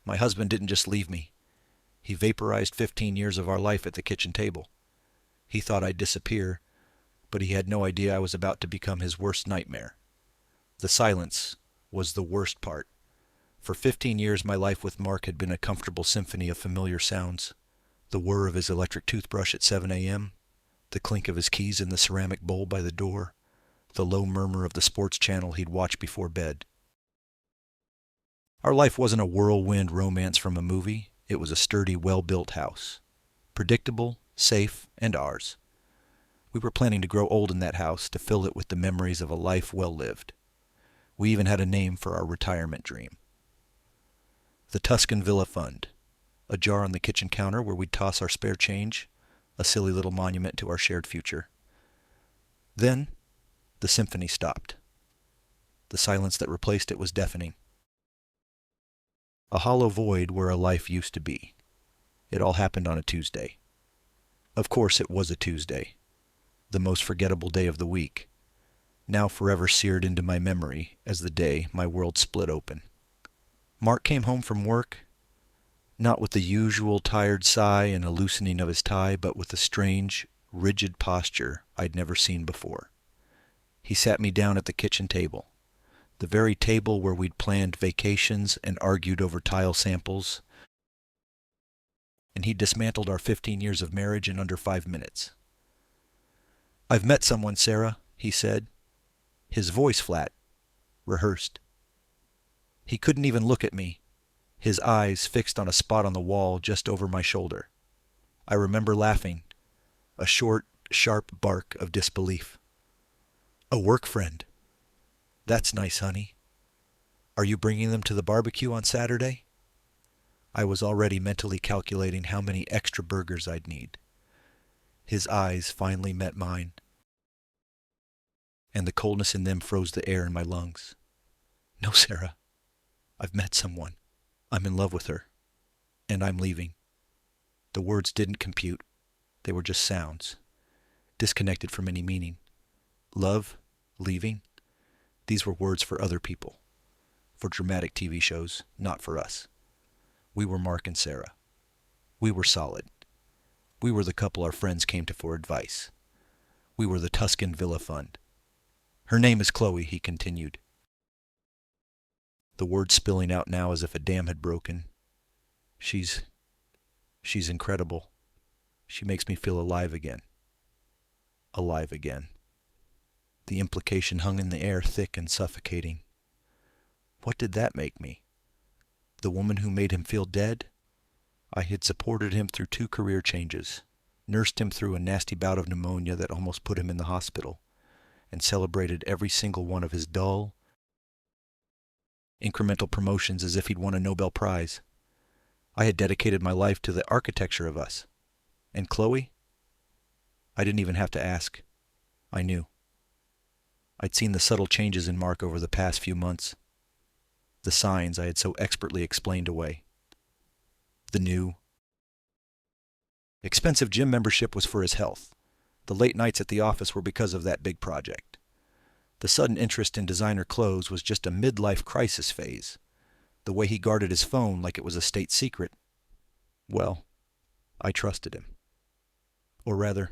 My husband didn't just leave me. He vaporized 15 years of our life at the kitchen table. He thought I'd disappear, but he had no idea I was about to become his worst nightmare. The silence was the worst part. For 15 years my life with Mark had been a comfortable symphony of familiar sounds. The whir of his electric toothbrush at 7 a.m., the clink of his keys in the ceramic bowl by the door, the low murmur of the sports channel he'd watch before bed. Our life wasn't a whirlwind romance from a movie. It was a sturdy, well-built house. Predictable, safe, and ours. We were planning to grow old in that house, to fill it with the memories of a life well lived. We even had a name for our retirement dream. The Tuscan Villa Fund. A jar on the kitchen counter where we'd toss our spare change, a silly little monument to our shared future. Then, the symphony stopped. The silence that replaced it was deafening. A hollow void where a life used to be. It all happened on a Tuesday. Of course it was a Tuesday, the most forgettable day of the week, now forever seared into my memory as the day my world split open. Mark came home from work, not with the usual tired sigh and a loosening of his tie, but with a strange, rigid posture I'd never seen before. He sat me down at the kitchen table, the very table where we'd planned vacations and argued over tile samples, and he dismantled our 15 years of marriage in under 5 minutes. "I've met someone, Sarah," he said, his voice flat, rehearsed. He couldn't even look at me, his eyes fixed on a spot on the wall just over my shoulder. I remember laughing, a short, sharp bark of disbelief. "A work friend. That's nice, honey. Are you bringing them to the barbecue on Saturday?" I was already mentally calculating how many extra burgers I'd need. His eyes finally met mine, and the coldness in them froze the air in my lungs. "No, Sarah. I've met someone. I'm in love with her. And I'm leaving." The words didn't compute. They were just sounds, disconnected from any meaning. Love, leaving, these were words for other people, for dramatic TV shows, not for us. We were Mark and Sarah. We were solid. We were the couple our friends came to for advice. We were the Tuscan Villa Fund. "Her name is Chloe," he continued, the words spilling out now as if a dam had broken. She's incredible. She makes me feel alive again. Alive again." The implication hung in the air, thick and suffocating. What did that make me? The woman who made him feel dead? I had supported him through 2 career changes, nursed him through a nasty bout of pneumonia that almost put him in the hospital, and celebrated every single one of his dull, incremental promotions as if he'd won a Nobel Prize. I had dedicated my life to the architecture of us. And Chloe? I didn't even have to ask. I knew. I'd seen the subtle changes in Mark over the past few months. The signs I had so expertly explained away. The new. Expensive gym membership was for his health. The late nights at the office were because of that big project. The sudden interest in designer clothes was just a midlife crisis phase. The way he guarded his phone like it was a state secret. Well, I trusted him. Or rather,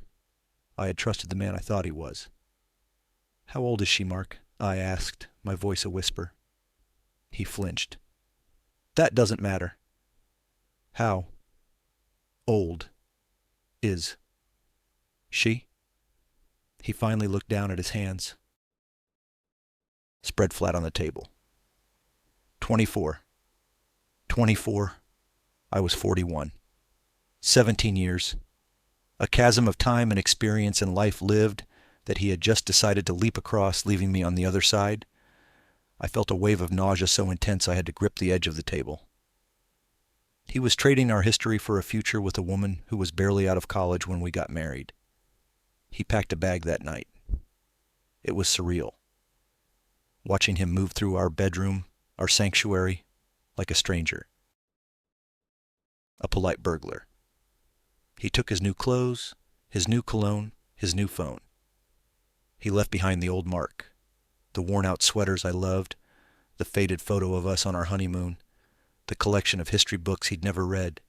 I had trusted the man I thought he was. "How old is she, Mark?" I asked, my voice a whisper. He flinched. "That doesn't matter." "How old is she?" He finally looked down at his hands, spread flat on the table. 24. 24. I was 41. 17 years. A chasm of time and experience and life lived that he had just decided to leap across, leaving me on the other side. I felt a wave of nausea so intense I had to grip the edge of the table. He was trading our history for a future with a woman who was barely out of college when we got married. He packed a bag that night. It was surreal, watching him move through our bedroom, our sanctuary, like a stranger. A polite burglar. He took his new clothes, his new cologne, his new phone. He left behind the old Mark, the worn-out sweaters I loved, the faded photo of us on our honeymoon, the collection of history books he'd never read.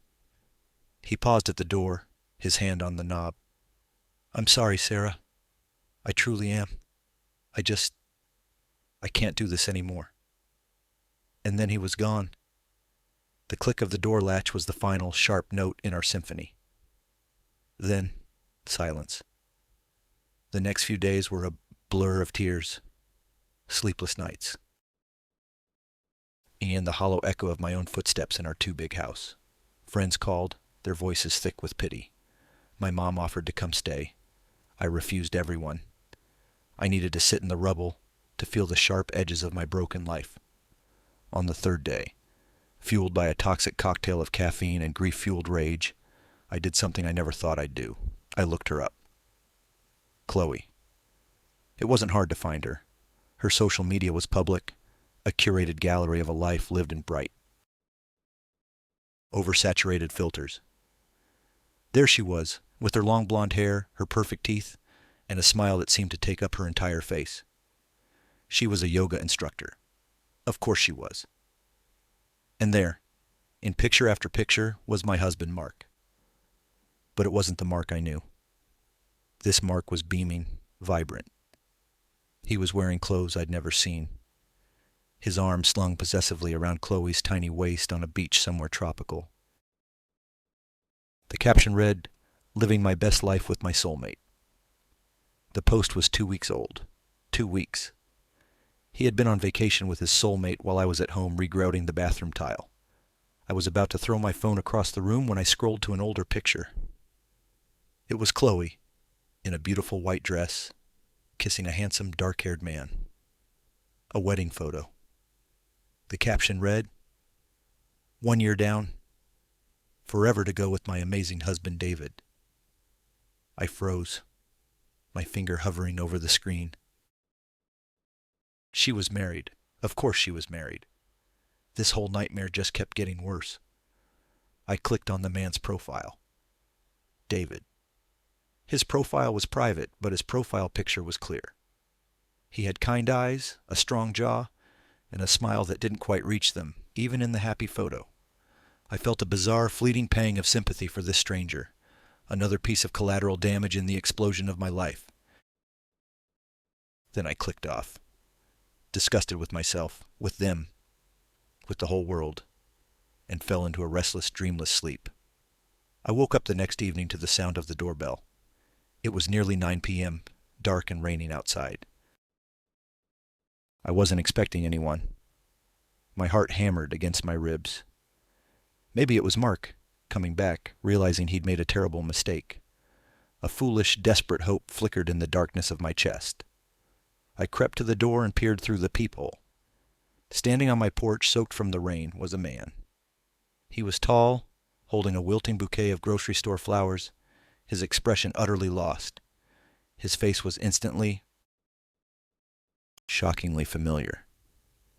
He paused at the door, his hand on the knob. "I'm sorry, Sarah. I truly am. I can't do this anymore." And then he was gone. The click of the door latch was the final sharp note in our symphony. Then, silence. The next few days were a blur of tears, sleepless nights, and the hollow echo of my own footsteps in our too big house. Friends called, their voices thick with pity. My mom offered to come stay. I refused everyone. I needed to sit in the rubble to feel the sharp edges of my broken life. On the third day, fueled by a toxic cocktail of caffeine and grief-fueled rage, I did something I never thought I'd do. I looked her up. Chloe. It wasn't hard to find her. Her social media was public, a curated gallery of a life lived in bright, oversaturated filters. There she was, with her long blonde hair, her perfect teeth, and a smile that seemed to take up her entire face. She was a yoga instructor. Of course she was. And there, in picture after picture, was my husband, Mark. But it wasn't the Mark I knew. This Mark was beaming, vibrant. He was wearing clothes I'd never seen. His arm slung possessively around Chloe's tiny waist on a beach somewhere tropical. The caption read, "Living my best life with my soulmate." The post was 2 weeks old. 2 weeks. He had been on vacation with his soulmate while I was at home regrouting the bathroom tile. I was about to throw my phone across the room when I scrolled to an older picture. It was Chloe, in a beautiful white dress, kissing a handsome dark-haired man. A wedding photo. The caption read, "1 year down, forever to go with my amazing husband David." I froze, my finger hovering over the screen. She was married. Of course she was married. This whole nightmare just kept getting worse. I clicked on the man's profile. David. His profile was private, but his profile picture was clear. He had kind eyes, a strong jaw, and a smile that didn't quite reach them, even in the happy photo. I felt a bizarre, fleeting pang of sympathy for this stranger, another piece of collateral damage in the explosion of my life. Then I clicked off, disgusted with myself, with them, with the whole world, and fell into a restless, dreamless sleep. I woke up the next evening to the sound of the doorbell. It was nearly 9 p.m., dark and raining outside. I wasn't expecting anyone. My heart hammered against my ribs. Maybe it was Mark, coming back, realizing he'd made a terrible mistake. A foolish, desperate hope flickered in the darkness of my chest. I crept to the door and peered through the peephole. Standing on my porch, soaked from the rain, was a man. He was tall, holding a wilting bouquet of grocery store flowers, his expression utterly lost. His face was instantly, shockingly familiar.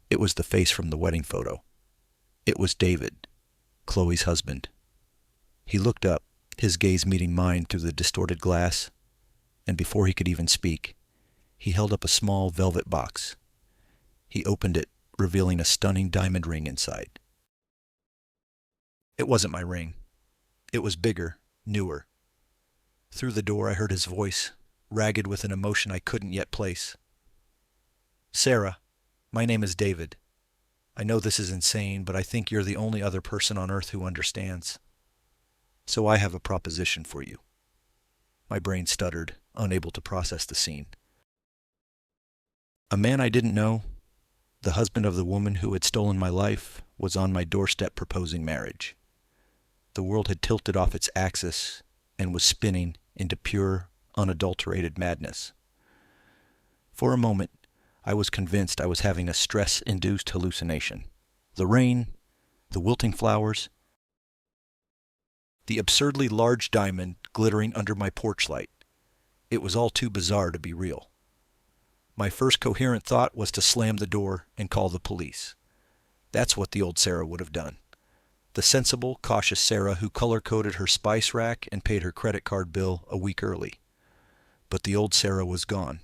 It was the face from the wedding photo. It was David, Chloe's husband. He looked up, his gaze meeting mine through the distorted glass, and before he could even speak, he held up a small velvet box. He opened it, revealing a stunning diamond ring inside. It wasn't my ring. It was bigger, newer. Through the door I heard his voice, ragged with an emotion I couldn't yet place. "Sarah, my name is David. I know this is insane, but I think you're the only other person on earth who understands. So I have a proposition for you." My brain stuttered, unable to process the scene. A man I didn't know, the husband of the woman who had stolen my life, was on my doorstep proposing marriage. The world had tilted off its axis and was spinning into pure, unadulterated madness. For a moment, I was convinced I was having a stress-induced hallucination. The rain, the wilting flowers, the absurdly large diamond glittering under my porch light. It was all too bizarre to be real. My first coherent thought was to slam the door and call the police. That's what the old Sarah would have done. The sensible, cautious Sarah who color-coded her spice rack and paid her credit card bill a week early. But the old Sarah was gone.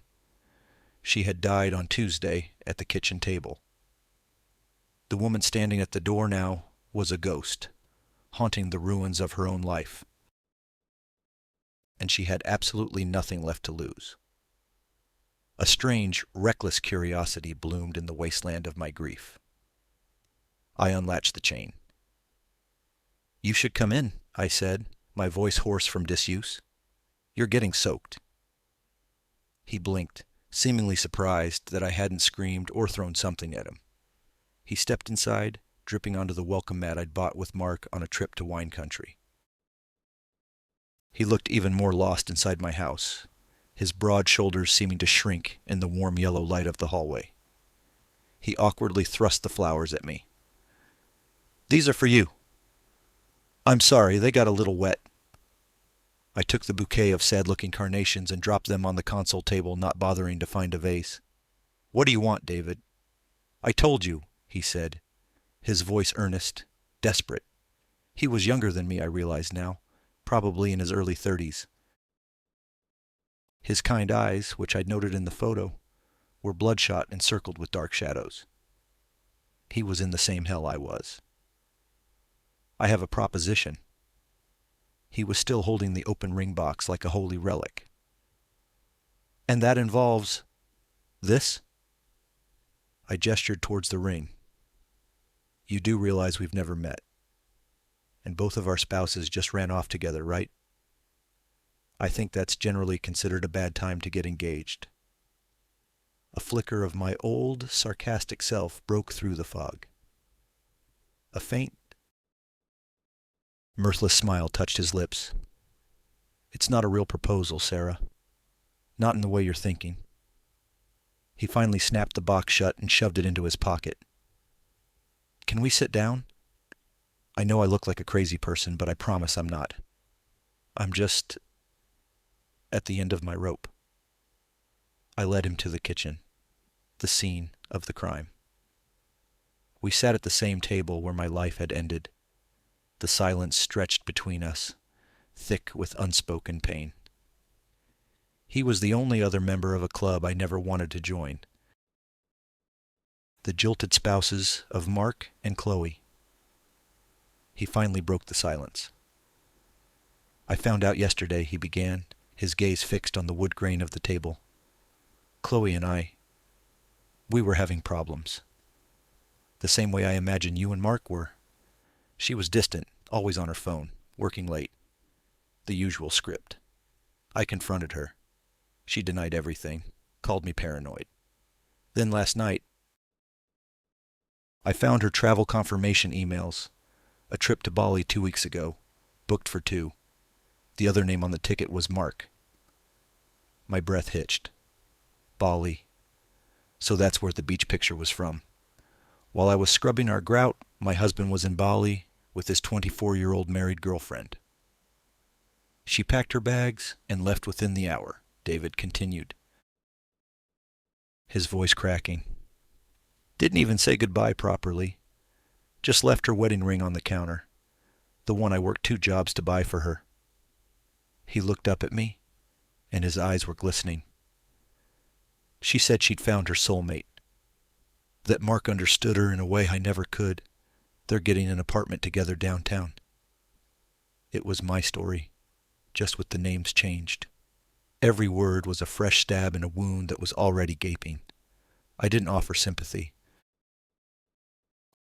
She had died on Tuesday at the kitchen table. The woman standing at the door now was a ghost, haunting the ruins of her own life, and she had absolutely nothing left to lose. A strange, reckless curiosity bloomed in the wasteland of my grief. I unlatched the chain. "You should come in," I said, my voice hoarse from disuse. "You're getting soaked." He blinked, seemingly surprised that I hadn't screamed or thrown something at him. He stepped inside, dripping onto the welcome mat I'd bought with Mark on a trip to wine country. He looked even more lost inside my house, his broad shoulders seeming to shrink in the warm yellow light of the hallway. He awkwardly thrust the flowers at me. "These are for you." "I'm sorry, they got a little wet." I took the bouquet of sad-looking carnations and dropped them on the console table, not bothering to find a vase. "What do you want, David?" "I told you," he said, his voice earnest, desperate. He was younger than me, I realized now, probably in his early 30s. His kind eyes, which I'd noted in the photo, were bloodshot and circled with dark shadows. He was in the same hell I was. "I have a proposition." He was still holding the open ring box like a holy relic. "And that involves this?" I gestured towards the ring. "You do realize we've never met, and both of our spouses just ran off together, right? I think that's generally considered a bad time to get engaged." A flicker of my old, sarcastic self broke through the fog. A faint, mirthless smile touched his lips. "It's not a real proposal, Sarah. Not in the way you're thinking." He finally snapped the box shut and shoved it into his pocket. "Can we sit down? I know I look like a crazy person, but I promise I'm not. I'm just at the end of my rope." I led him to the kitchen, the scene of the crime. We sat at the same table where my life had ended. The silence stretched between us, thick with unspoken pain. He was the only other member of a club I never wanted to join. The jilted spouses of Mark and Chloe. He finally broke the silence. "I found out yesterday," he began, his gaze fixed on the wood grain of the table. "Chloe and we were having problems. The same way I imagine you and Mark were. She was distant, always on her phone, working late. The usual script. I confronted her. She denied everything, called me paranoid. Then last night, I found her travel confirmation emails. A trip to Bali 2 weeks ago, booked for 2. The other name on the ticket was Mark." My breath hitched. Bali. So that's where the beach picture was from. While I was scrubbing our grout, my husband was in Bali with his 24-year-old married girlfriend. "She packed her bags and left within the hour," David continued, his voice cracking. "Didn't even say goodbye properly. Just left her wedding ring on the counter, the one I worked 2 jobs to buy for her." He looked up at me, and his eyes were glistening. "She said she'd found her soulmate, that Mark understood her in a way I never could. They're getting an apartment together downtown." It was my story, just with the names changed. Every word was a fresh stab in a wound that was already gaping. I didn't offer sympathy.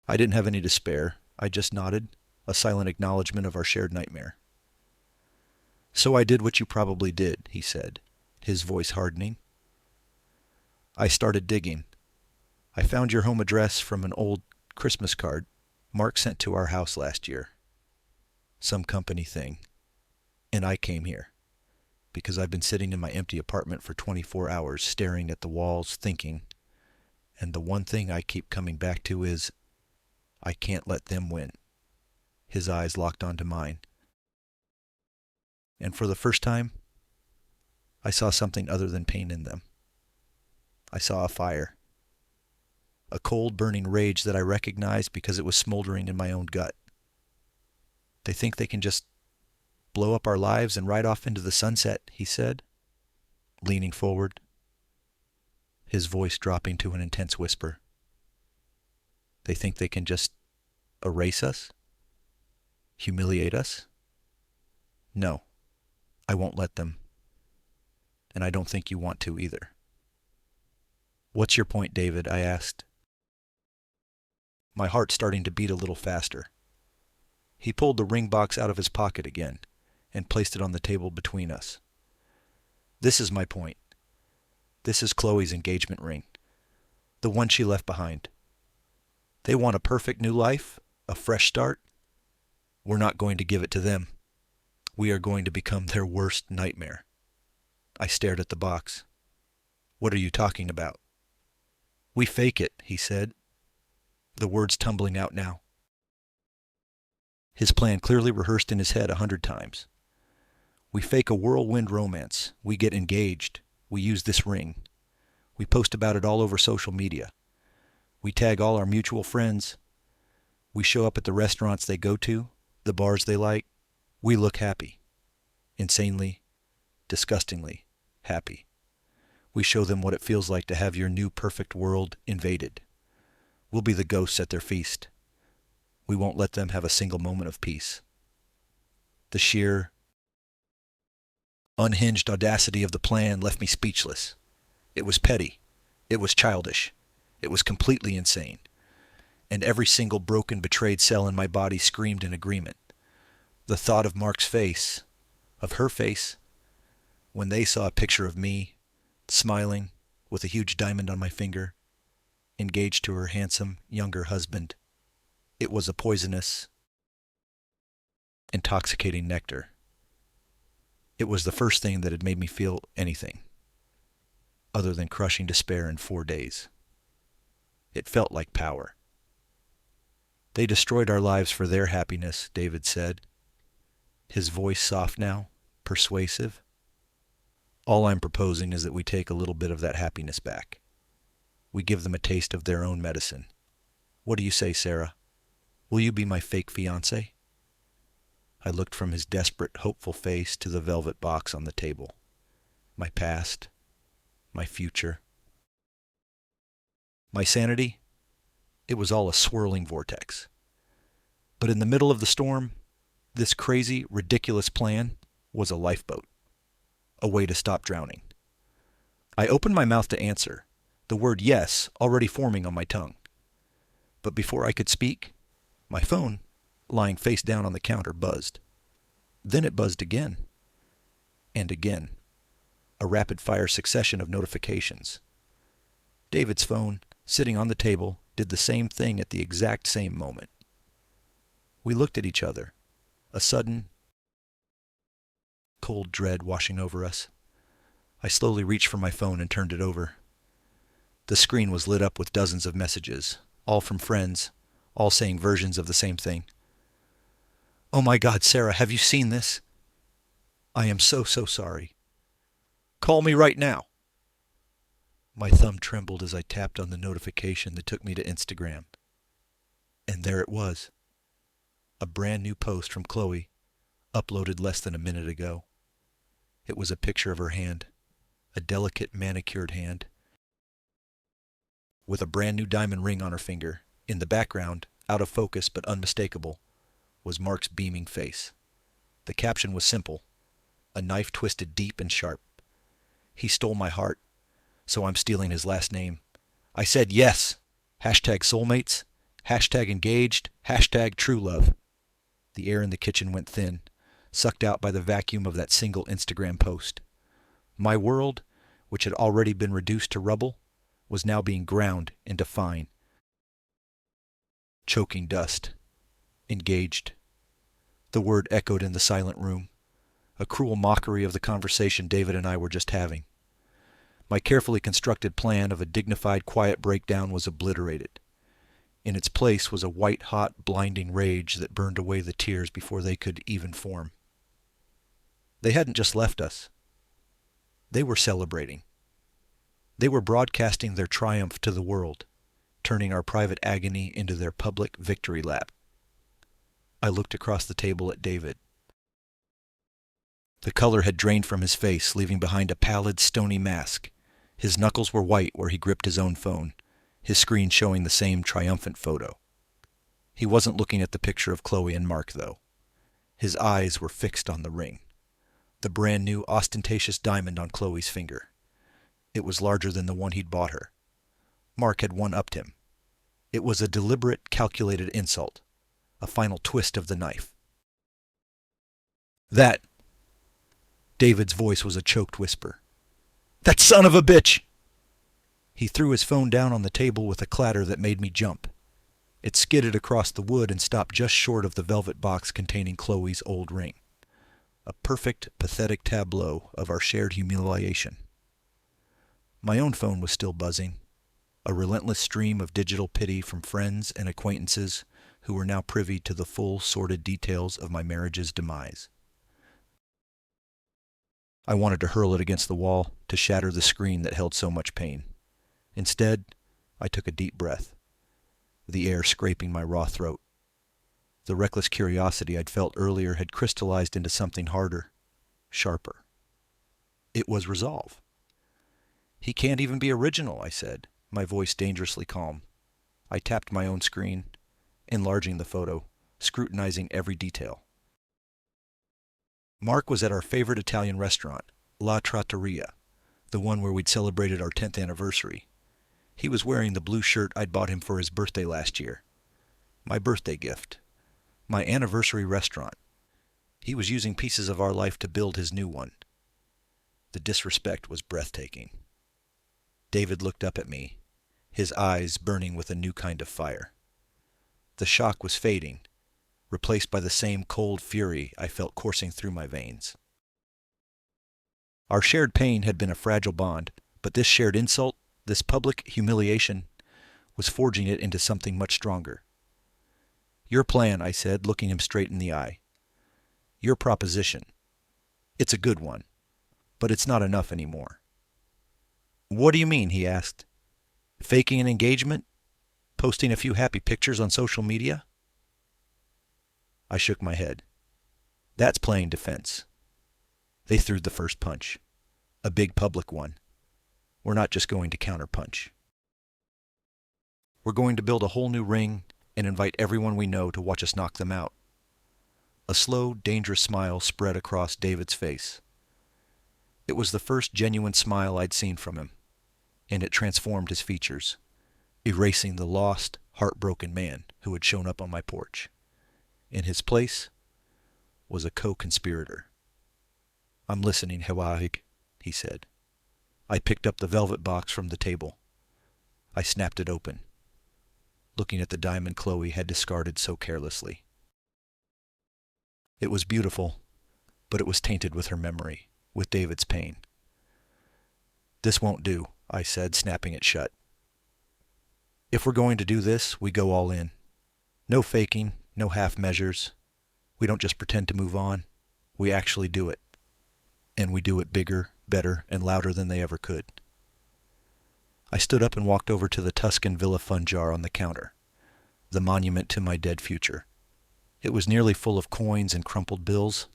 I didn't have any despair. I just nodded, a silent acknowledgement of our shared nightmare. "So I did what you probably did," he said, his voice hardening. "I started digging. I found your home address from an old Christmas card Mark sent to our house last year. Some company thing. And I came here, because I've been sitting in my empty apartment for 24 hours, staring at the walls, thinking, and the one thing I keep coming back to is, I can't let them win." His eyes locked onto mine. And for the first time, I saw something other than pain in them. I saw a fire. A cold, burning rage that I recognized because it was smoldering in my own gut. "They think they can just blow up our lives and ride off into the sunset," he said, leaning forward, his voice dropping to an intense whisper. "They think they can just erase us?" Humiliate us? No, I won't let them. And I don't think you want to either. What's your point, David? I asked, my heart starting to beat a little faster. He pulled the ring box out of his pocket again and placed it on the table between us. This is my point. This is Chloe's engagement ring, the one she left behind. They want a perfect new life, a fresh start. We're not going to give it to them. We are going to become their worst nightmare. I stared at the box. What are you talking about? We fake it, he said, the words tumbling out now. His plan clearly rehearsed in his head 100 times. We fake a whirlwind romance. We get engaged. We use this ring. We post about it all over social media. We tag all our mutual friends. We show up at the restaurants they go to, the bars they like. We look happy. Insanely, disgustingly happy. We show them what it feels like to have your new perfect world invaded. We'll be the ghosts at their feast. We won't let them have a single moment of peace. The sheer, unhinged audacity of the plan left me speechless. It was petty. It was childish. It was completely insane. And every single broken, betrayed cell in my body screamed in agreement. The thought of Mark's face, of her face, when they saw a picture of me, smiling, with a huge diamond on my finger, engaged to her handsome, younger husband. It was a poisonous, intoxicating nectar. It was the first thing that had made me feel anything, other than crushing despair in 4 days. It felt like power. They destroyed our lives for their happiness, David said, his voice soft now, persuasive. All I'm proposing is that we take a little bit of that happiness back. We give them a taste of their own medicine. What do you say, Sarah? Will you be my fake fiancé? I looked from his desperate, hopeful face to the velvet box on the table. My past, my future, my sanity, it was all a swirling vortex. But in the middle of the storm, this crazy, ridiculous plan was a lifeboat, a way to stop drowning. I opened my mouth to answer, the word yes already forming on my tongue. But before I could speak, my phone, lying face down on the counter, buzzed. Then it buzzed again, and again, a rapid-fire succession of notifications. David's phone, sitting on the table, did the same thing at the exact same moment. We looked at each other, a sudden, cold dread washing over us. I slowly reached for my phone and turned it over. The screen was lit up with dozens of messages, all from friends, all saying versions of the same thing. Oh my God, Sarah, have you seen this? I am so sorry. Call me right now. My thumb trembled as I tapped on the notification that took me to Instagram. And there it was. A brand new post from Chloe, uploaded less than a minute ago. It was a picture of her hand, a delicate manicured hand, with a brand new diamond ring on her finger. In the background, out of focus but unmistakable, was Mark's beaming face. The caption was simple, a knife twisted deep and sharp. He stole my heart, so I'm stealing his last name. I said yes. Hashtag soulmates, hashtag engaged, hashtag true love. The air in the kitchen went thin, sucked out by the vacuum of that single Instagram post. My world, which had already been reduced to rubble, was now being ground into fine, choking dust. Engaged. The word echoed in the silent room, a cruel mockery of the conversation David and I were just having. My carefully constructed plan of a dignified, quiet breakdown was obliterated. In its place was a white-hot, blinding rage that burned away the tears before they could even form. They hadn't just left us. They were celebrating. They were broadcasting their triumph to the world, turning our private agony into their public victory lap. I looked across the table at David. The color had drained from his face, leaving behind a pallid, stony mask. His knuckles were white where he gripped his own phone, his screen showing the same triumphant photo. He wasn't looking at the picture of Chloe and Mark, though. His eyes were fixed on the ring, the brand new ostentatious diamond on Chloe's finger. It was larger than the one he'd bought her. Mark had one-upped him. It was a deliberate, calculated insult, a final twist of the knife. That, David's voice was a choked whisper. That son of a bitch! He threw his phone down on the table with a clatter that made me jump. It skidded across the wood and stopped just short of the velvet box containing Chloe's old ring. A perfect, pathetic tableau of our shared humiliation. My own phone was still buzzing, a relentless stream of digital pity from friends and acquaintances who were now privy to the full, sordid details of my marriage's demise. I wanted to hurl it against the wall, to shatter the screen that held so much pain. Instead, I took a deep breath, the air scraping my raw throat. The reckless curiosity I'd felt earlier had crystallized into something harder, sharper. It was resolve. He can't even be original, I said, my voice dangerously calm. I tapped my own screen, enlarging the photo, scrutinizing every detail. Mark was at our favorite Italian restaurant, La Trattoria, the one where we'd celebrated our 10th anniversary. He was wearing the blue shirt I'd bought him for his birthday last year. My birthday gift. My anniversary restaurant. He was using pieces of our life to build his new one. The disrespect was breathtaking. David looked up at me, his eyes burning with a new kind of fire. The shock was fading, replaced by the same cold fury I felt coursing through my veins. Our shared pain had been a fragile bond, but this shared insult, this public humiliation, was forging it into something much stronger. Your plan, I said, looking him straight in the eye. Your proposition. It's a good one, but it's not enough anymore. What do you mean, he asked. Faking an engagement? Posting a few happy pictures on social media? I shook my head. That's playing defense. They threw the first punch. A big public one. We're not just going to counterpunch. We're going to build a whole new ring and invite everyone we know to watch us knock them out. A slow, dangerous smile spread across David's face. It was the first genuine smile I'd seen from him, and it transformed his features, erasing the lost, heartbroken man who had shown up on my porch. In his place was a co-conspirator. I'm listening, Hewahig, he said. I picked up the velvet box from the table. I snapped it open, looking at the diamond Chloe had discarded so carelessly. It was beautiful, but it was tainted with her memory, with David's pain. This won't do, I said, snapping it shut. If we're going to do this, we go all in. No faking, no half measures. We don't just pretend to move on. We actually do it. And we do it bigger, better, and louder than they ever could. I stood up and walked over to the Tuscan Villa fund jar on the counter, the monument to my dead future. It was nearly full of coins and crumpled bills,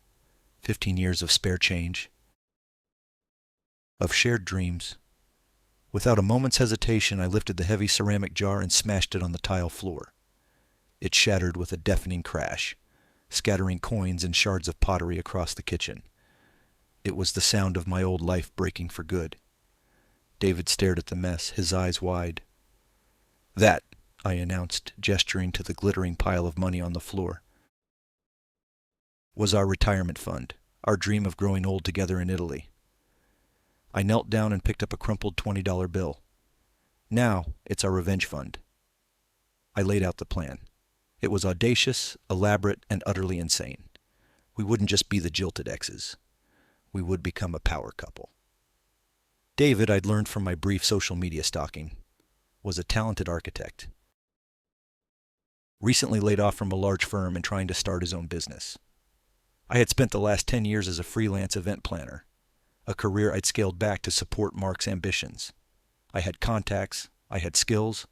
15 years of spare change, of shared dreams. Without a moment's hesitation, I lifted the heavy ceramic jar and smashed it on the tile floor. It shattered with a deafening crash, scattering coins and shards of pottery across the kitchen. It was the sound of my old life breaking for good. David stared at the mess, his eyes wide. That, I announced, gesturing to the glittering pile of money on the floor, was our retirement fund, our dream of growing old together in Italy. I knelt down and picked up a crumpled $20 bill. Now it's our revenge fund. I laid out the plan. It was audacious, elaborate, and utterly insane. We wouldn't just be the jilted exes. We would become a power couple. David, I'd learned from my brief social media stalking, was a talented architect. Recently laid off from a large firm and trying to start his own business. I had spent the last 10 years as a freelance event planner, a career I'd scaled back to support Mark's ambitions. I had contacts, I had skills,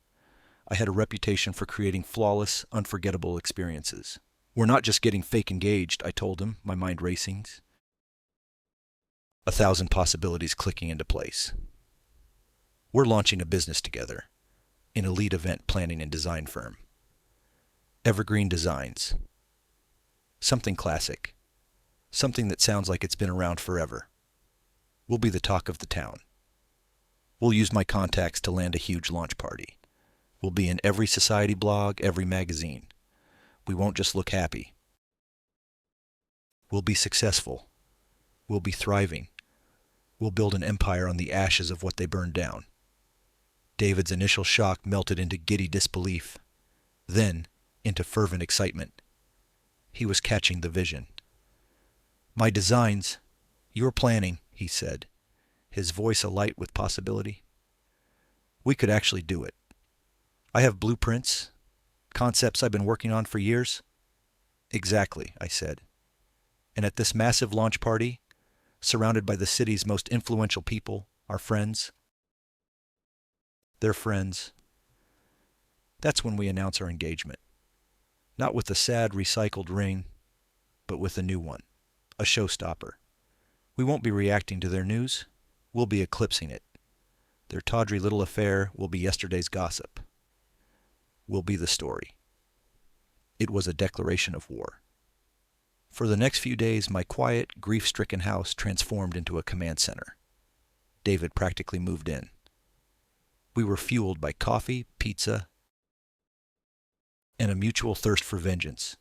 I had a reputation for creating flawless, unforgettable experiences. We're not just getting fake engaged, I told him, my mind racing. 1,000 possibilities clicking into place. We're launching a business together, an elite event planning and design firm. Evergreen Designs. Something classic. Something that sounds like it's been around forever. We'll be the talk of the town. We'll use my contacts to land a huge launch party. We'll be in every society blog, every magazine. We won't just look happy. We'll be successful. We'll be thriving. We'll build an empire on the ashes of what they burned down. David's initial shock melted into giddy disbelief, then into fervent excitement. He was catching the vision. My designs, your planning, he said, his voice alight with possibility. We could actually do it. I have blueprints, concepts I've been working on for years. Exactly, I said. And at this massive launch party, surrounded by the city's most influential people, our friends, their friends, that's when we announce our engagement. Not with the sad recycled ring, but with a new one, a showstopper. We won't be reacting to their news, we'll be eclipsing it. Their tawdry little affair will be yesterday's gossip. We'll be the story. It was a declaration of war. For the next few days, my quiet, grief-stricken house transformed into a command center. David practically moved in. We were fueled by coffee, pizza, and a mutual thirst for vengeance.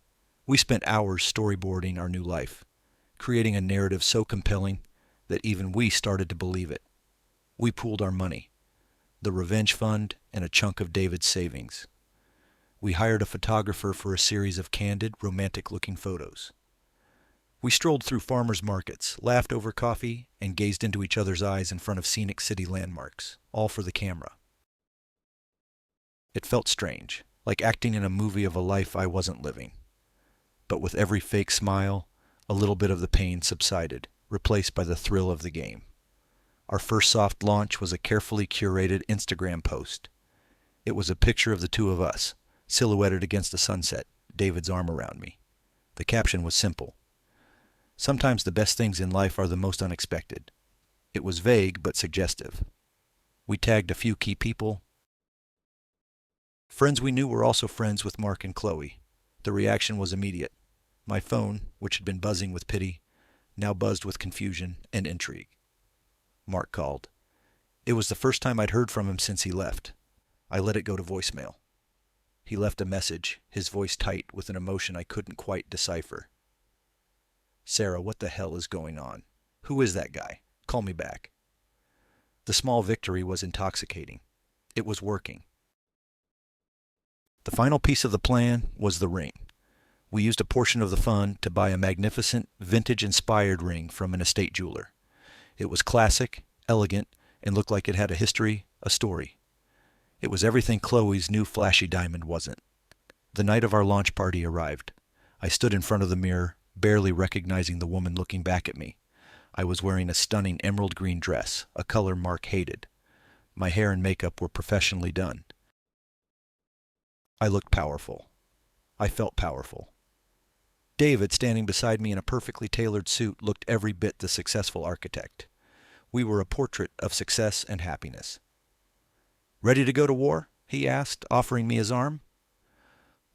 We spent hours storyboarding our new life, creating a narrative so compelling that even we started to believe it. We pooled our money, the revenge fund, and a chunk of David's savings. We hired a photographer for a series of candid, romantic-looking photos. We strolled through farmers' markets, laughed over coffee, and gazed into each other's eyes in front of scenic city landmarks, all for the camera. It felt strange, like acting in a movie of a life I wasn't living. But with every fake smile, a little bit of the pain subsided, replaced by the thrill of the game. Our first soft launch was a carefully curated Instagram post. It was a picture of the two of us, silhouetted against the sunset, David's arm around me. The caption was simple. Sometimes the best things in life are the most unexpected. It was vague but suggestive. We tagged a few key people. Friends we knew were also friends with Mark and Chloe. The reaction was immediate. My phone, which had been buzzing with pity, now buzzed with confusion and intrigue. Mark called. It was the first time I'd heard from him since he left. I let it go to voicemail. He left a message, his voice tight with an emotion I couldn't quite decipher. Sarah, what the hell is going on? Who is that guy? Call me back. The small victory was intoxicating. It was working. The final piece of the plan was the ring. We used a portion of the fund to buy a magnificent, vintage-inspired ring from an estate jeweler. It was classic, elegant, and looked like it had a history, a story. It was everything Chloe's new flashy diamond wasn't. The night of our launch party arrived. I stood in front of the mirror, barely recognizing the woman looking back at me. I was wearing a stunning emerald green dress, a color Mark hated. My hair and makeup were professionally done. I looked powerful. I felt powerful. David, standing beside me in a perfectly tailored suit, looked every bit the successful architect. We were a portrait of success and happiness. Ready to go to war? He asked, offering me his arm.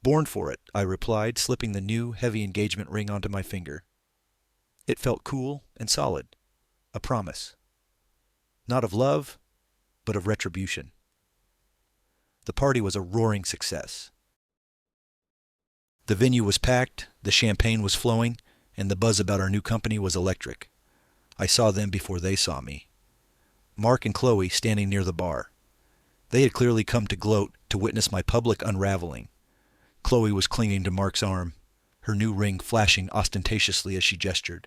Born for it, I replied, slipping the new, heavy engagement ring onto my finger. It felt cool and solid. A promise. Not of love, but of retribution. The party was a roaring success. The venue was packed, the champagne was flowing, and the buzz about our new company was electric. I saw them before they saw me. Mark and Chloe standing near the bar. They had clearly come to gloat to witness my public unraveling. Chloe was clinging to Mark's arm, her new ring flashing ostentatiously as she gestured.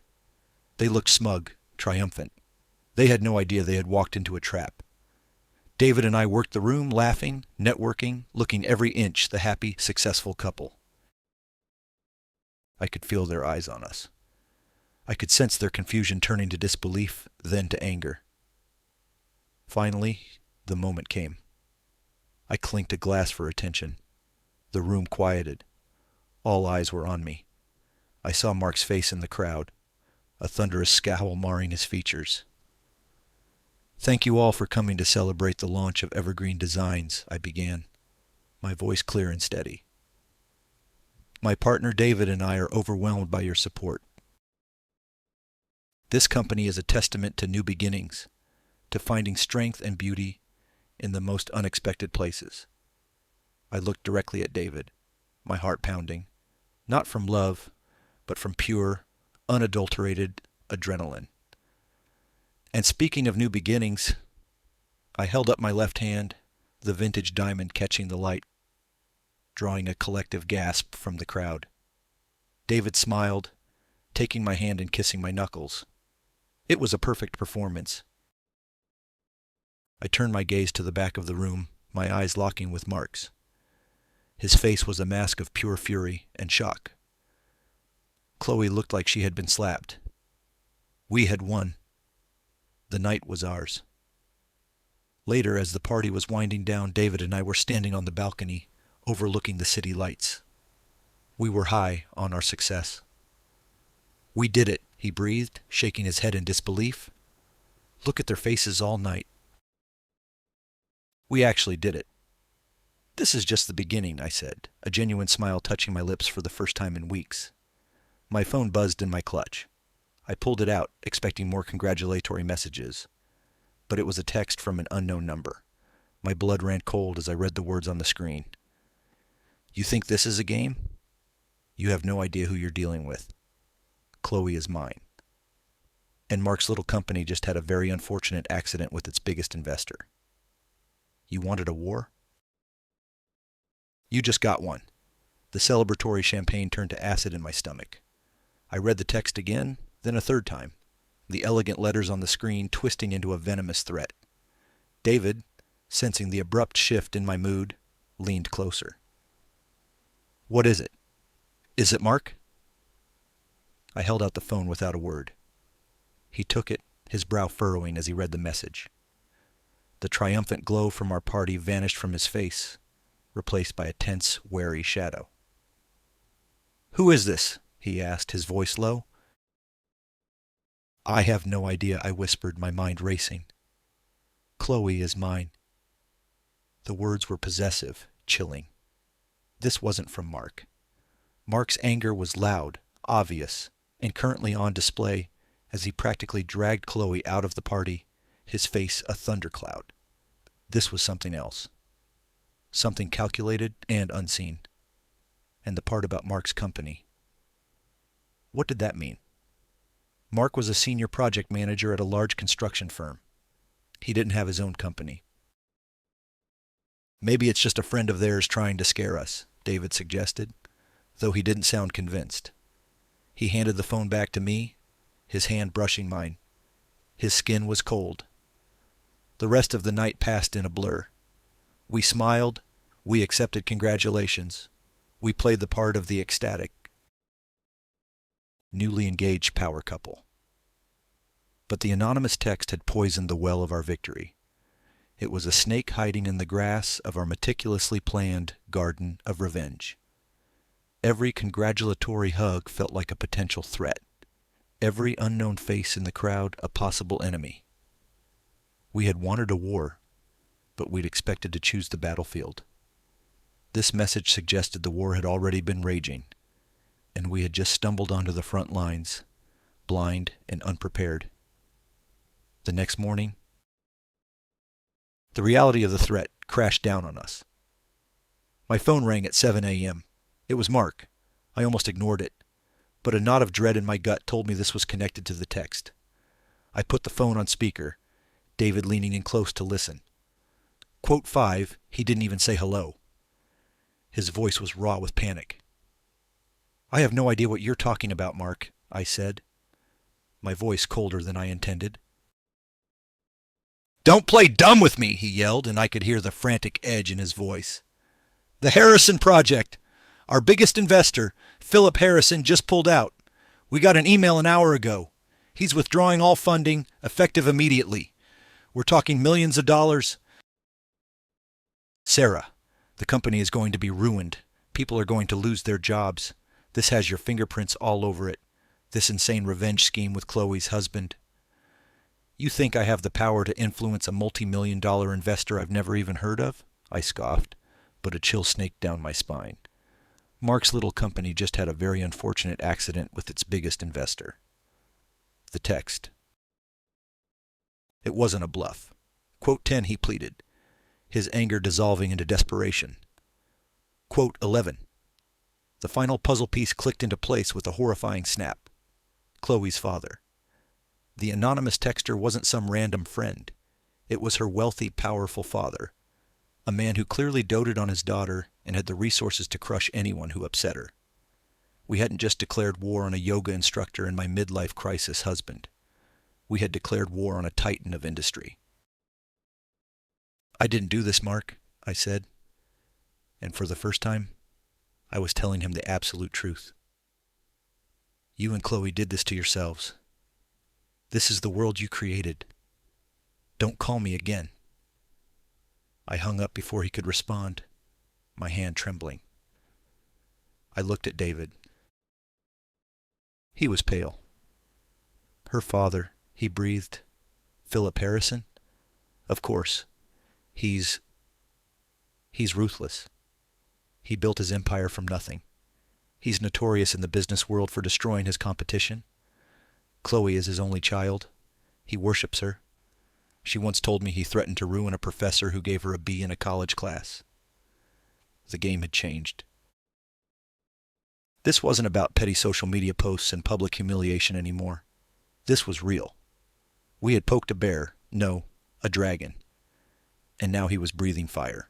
They looked smug, triumphant. They had no idea they had walked into a trap. David and I worked the room, laughing, networking, looking every inch the happy, successful couple. I could feel their eyes on us. I could sense their confusion turning to disbelief, then to anger. Finally, the moment came. I clinked a glass for attention. The room quieted. All eyes were on me. I saw Mark's face in the crowd, a thunderous scowl marring his features. Thank you all for coming to celebrate the launch of Evergreen Designs, I began, my voice clear and steady. My partner David and I are overwhelmed by your support. This company is a testament to new beginnings, to finding strength and beauty in the most unexpected places. I looked directly at David, my heart pounding, not from love, but from pure, unadulterated adrenaline. And speaking of new beginnings, I held up my left hand, the vintage diamond catching the light, drawing a collective gasp from the crowd. David smiled, taking my hand and kissing my knuckles. It was a perfect performance. I turned my gaze to the back of the room, my eyes locking with Mark's. His face was a mask of pure fury and shock. Chloe looked like she had been slapped. We had won. The night was ours. Later, as the party was winding down, David and I were standing on the balcony, overlooking the city lights. We were high on our success. We did it, he breathed, shaking his head in disbelief. Look at their faces all night. We actually did it. This is just the beginning, I said, a genuine smile touching my lips for the first time in weeks. My phone buzzed in my clutch. I pulled it out, expecting more congratulatory messages. But it was a text from an unknown number. My blood ran cold as I read the words on the screen. You think this is a game? You have no idea who you're dealing with. Chloe is mine. And Mark's little company just had a very unfortunate accident with its biggest investor. You wanted a war? You just got one. The celebratory champagne turned to acid in my stomach. I read the text again, then a third time, the elegant letters on the screen twisting into a venomous threat. David, sensing the abrupt shift in my mood, leaned closer. What is it? Is it Mark? I held out the phone without a word. He took it, his brow furrowing as he read the message. The triumphant glow from our party vanished from his face, replaced by a tense, wary shadow. Who is this? He asked, his voice low. I have no idea, I whispered, my mind racing. Chloe is mine. The words were possessive, chilling. This wasn't from Mark. Mark's anger was loud, obvious, and currently on display as he practically dragged Chloe out of the party, his face a thundercloud. This was something else. Something calculated and unseen. And the part about Mark's company. What did that mean? Mark was a senior project manager at a large construction firm. He didn't have his own company. Maybe it's just a friend of theirs trying to scare us, David suggested, though he didn't sound convinced. He handed the phone back to me, his hand brushing mine. His skin was cold. The rest of the night passed in a blur. We smiled, we accepted congratulations, we played the part of the ecstatic, newly engaged power couple. But the anonymous text had poisoned the well of our victory. It was a snake hiding in the grass of our meticulously planned garden of revenge. Every congratulatory hug felt like a potential threat. Every unknown face in the crowd a possible enemy. We had wanted a war, but we'd expected to choose the battlefield. This message suggested the war had already been raging, and we had just stumbled onto the front lines, blind and unprepared. The next morning, the reality of the threat crashed down on us. My phone rang at 7 a.m. It was Mark. I almost ignored it, but a knot of dread in my gut told me this was connected to the text. I put the phone on speaker, David leaning in close to listen. Quote 5, he didn't even say hello. His voice was raw with panic. I have no idea what you're talking about, Mark, I said, my voice colder than I intended. Don't play dumb with me, he yelled, and I could hear the frantic edge in his voice. The Harrison Project. Our biggest investor, Philip Harrison, just pulled out. We got an email an hour ago. He's withdrawing all funding, effective immediately. We're talking millions of dollars. Sarah, the company is going to be ruined. People are going to lose their jobs. This has your fingerprints all over it. This insane revenge scheme with Chloe's husband. You think I have the power to influence a multi-million-dollar investor I've never even heard of? I scoffed, but a chill snaked down my spine. Mark's little company just had a very unfortunate accident with its biggest investor. The text. It wasn't a bluff. Quote 10, he pleaded, his anger dissolving into desperation. Quote 11. The final puzzle piece clicked into place with a horrifying snap. Chloe's father. The anonymous texter wasn't some random friend. It was her wealthy, powerful father, a man who clearly doted on his daughter and had the resources to crush anyone who upset her. We hadn't just declared war on a yoga instructor and my midlife crisis husband. We had declared war on a titan of industry. I didn't do this, Mark, I said. And for the first time, I was telling him the absolute truth. You and Chloe did this to yourselves. This is the world you created. Don't call me again. I hung up before he could respond, my hand trembling. I looked at David. He was pale. Her father, he breathed. Philip Harrison? Of course. He's ruthless. He built his empire from nothing. He's notorious in the business world for destroying his competition. Chloe is his only child. He worships her. She once told me he threatened to ruin a professor who gave her a B in a college class. The game had changed. This wasn't about petty social media posts and public humiliation anymore. This was real. We had poked a bear, no, a dragon. And now he was breathing fire.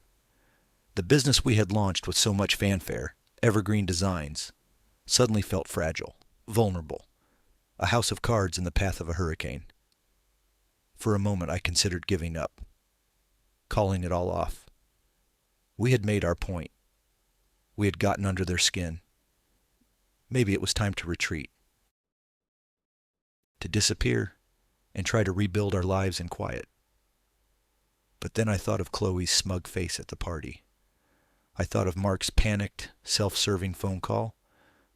The business we had launched with so much fanfare, Evergreen Designs, suddenly felt fragile, vulnerable, a house of cards in the path of a hurricane. For a moment I considered giving up, calling it all off. We had made our point. We had gotten under their skin. Maybe it was time to retreat, to disappear and try to rebuild our lives in quiet. But then I thought of Chloe's smug face at the party. I thought of Mark's panicked, self-serving phone call,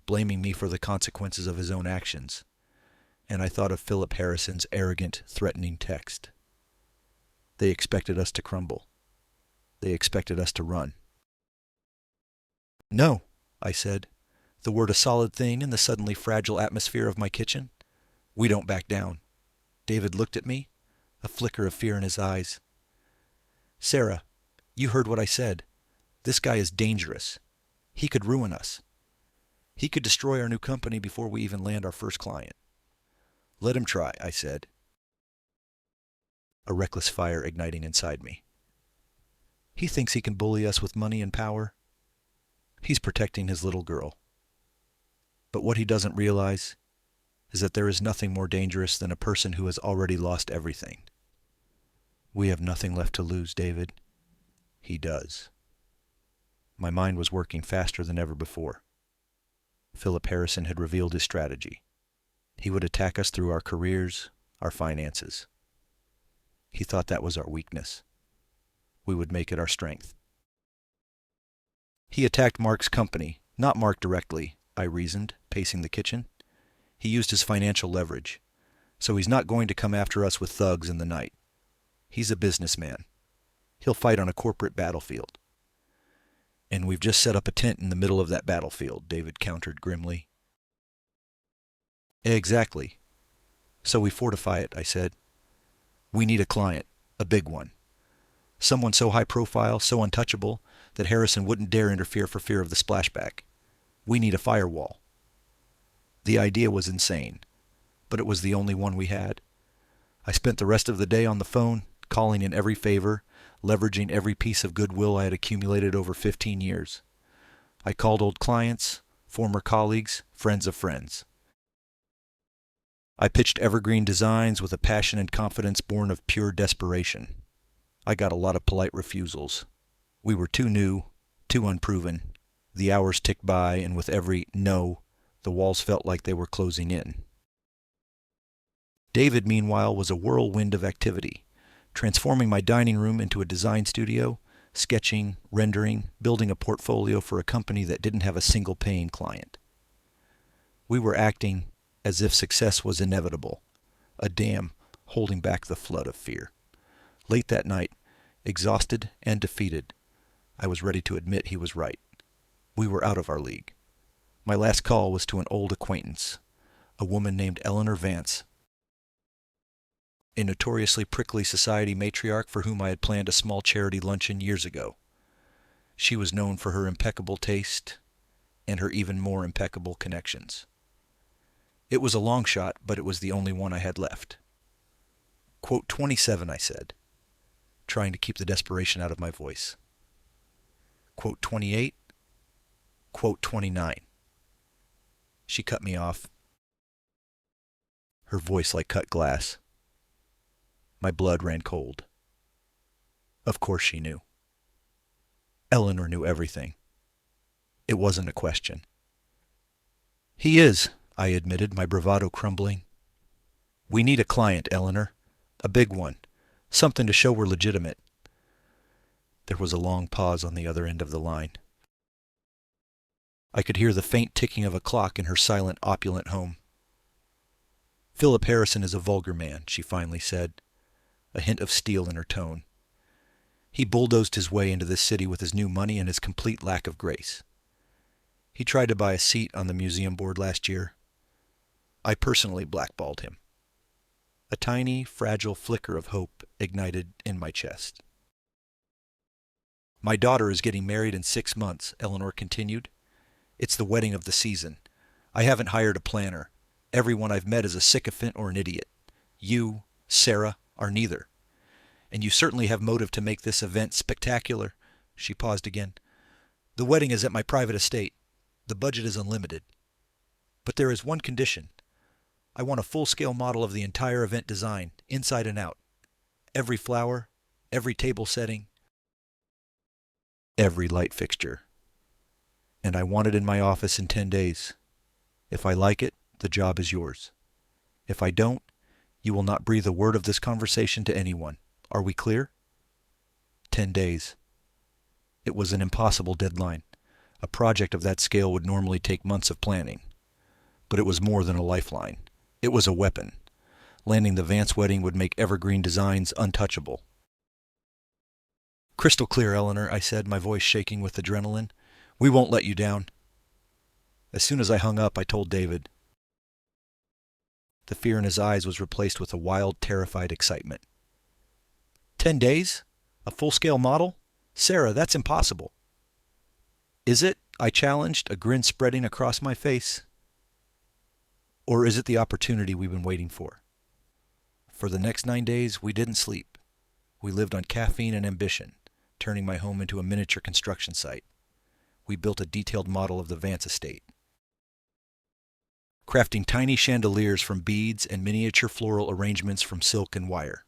blaming me for the consequences of his own actions. And I thought of Philip Harrison's arrogant, threatening text. They expected us to crumble. They expected us to run. No, I said, the word a solid thing in the suddenly fragile atmosphere of my kitchen. We don't back down. David looked at me, a flicker of fear in his eyes. Sarah, you heard what I said. This guy is dangerous. He could ruin us. He could destroy our new company before we even land our first client. Let him try, I said, a reckless fire igniting inside me. He thinks he can bully us with money and power. He's protecting his little girl. But what he doesn't realize is that there is nothing more dangerous than a person who has already lost everything. We have nothing left to lose, David. He does. My mind was working faster than ever before. Philip Harrison had revealed his strategy. He would attack us through our careers, our finances. He thought that was our weakness. We would make it our strength. He attacked Mark's company, not Mark directly, I reasoned, pacing the kitchen. He used his financial leverage, so he's not going to come after us with thugs in the night. He's a businessman. He'll fight on a corporate battlefield. And we've just set up a tent in the middle of that battlefield, David countered grimly. Exactly. So we fortify it, I said. We need a client, a big one. Someone so high profile, so untouchable, that Harrison wouldn't dare interfere for fear of the splashback. We need a firewall. The idea was insane, but it was the only one we had. I spent the rest of the day on the phone, calling in every favor, leveraging every piece of goodwill I had accumulated over 15 years. I called old clients, former colleagues, friends of friends. I pitched Evergreen Designs with a passion and confidence born of pure desperation. I got a lot of polite refusals. We were too new, too unproven. The hours ticked by, and with every no, the walls felt like they were closing in. David, meanwhile, was a whirlwind of activity, transforming my dining room into a design studio, sketching, rendering, building a portfolio for a company that didn't have a single paying client. We were acting as if success was inevitable, a dam holding back the flood of fear. Late that night, exhausted and defeated, I was ready to admit he was right. We were out of our league. My last call was to an old acquaintance, a woman named Eleanor Vance, a notoriously prickly society matriarch for whom I had planned a small charity luncheon years ago. She was known for her impeccable taste and her even more impeccable connections. It was a long shot, but it was the only one I had left. Quote 27, I said, trying to keep the desperation out of my voice. Quote 28, quote 29. She cut me off, her voice like cut glass. My blood ran cold. Of course she knew. Eleanor knew everything. It wasn't a question. He is, I admitted, my bravado crumbling. We need a client, Eleanor. A big one. Something to show we're legitimate. There was a long pause on the other end of the line. I could hear the faint ticking of a clock in her silent, opulent home. Philip Harrison is a vulgar man, she finally said, a hint of steel in her tone. He bulldozed his way into this city with his new money and his complete lack of grace. He tried to buy a seat on the museum board last year. I personally blackballed him. A tiny, fragile flicker of hope ignited in my chest. My daughter is getting married in 6 months, Eleanor continued. It's the wedding of the season. I haven't hired a planner. Everyone I've met is a sycophant or an idiot. You, Sarah, are neither. And you certainly have motive to make this event spectacular. She paused again. The wedding is at my private estate. The budget is unlimited. But there is one condition. I want a full-scale model of the entire event design, inside and out. Every flower, every table setting, every light fixture. And I want it in my office in 10 days. If I like it, the job is yours. If I don't, you will not breathe a word of this conversation to anyone. Are we clear? 10 days. It was an impossible deadline. A project of that scale would normally take months of planning. But it was more than a lifeline. It was a weapon. Landing the Vance wedding would make evergreen designs untouchable. Crystal clear, Eleanor, I said, my voice shaking with adrenaline. We won't let you down. As soon as I hung up, I told David. The fear in his eyes was replaced with a wild, terrified excitement. 10 days? A full-scale model? Sarah, that's impossible. Is it? I challenged, a grin spreading across my face. Or is it the opportunity we've been waiting for? For the next 9 days, we didn't sleep. We lived on caffeine and ambition, turning my home into a miniature construction site. We built a detailed model of the Vance estate, crafting tiny chandeliers from beads and miniature floral arrangements from silk and wire.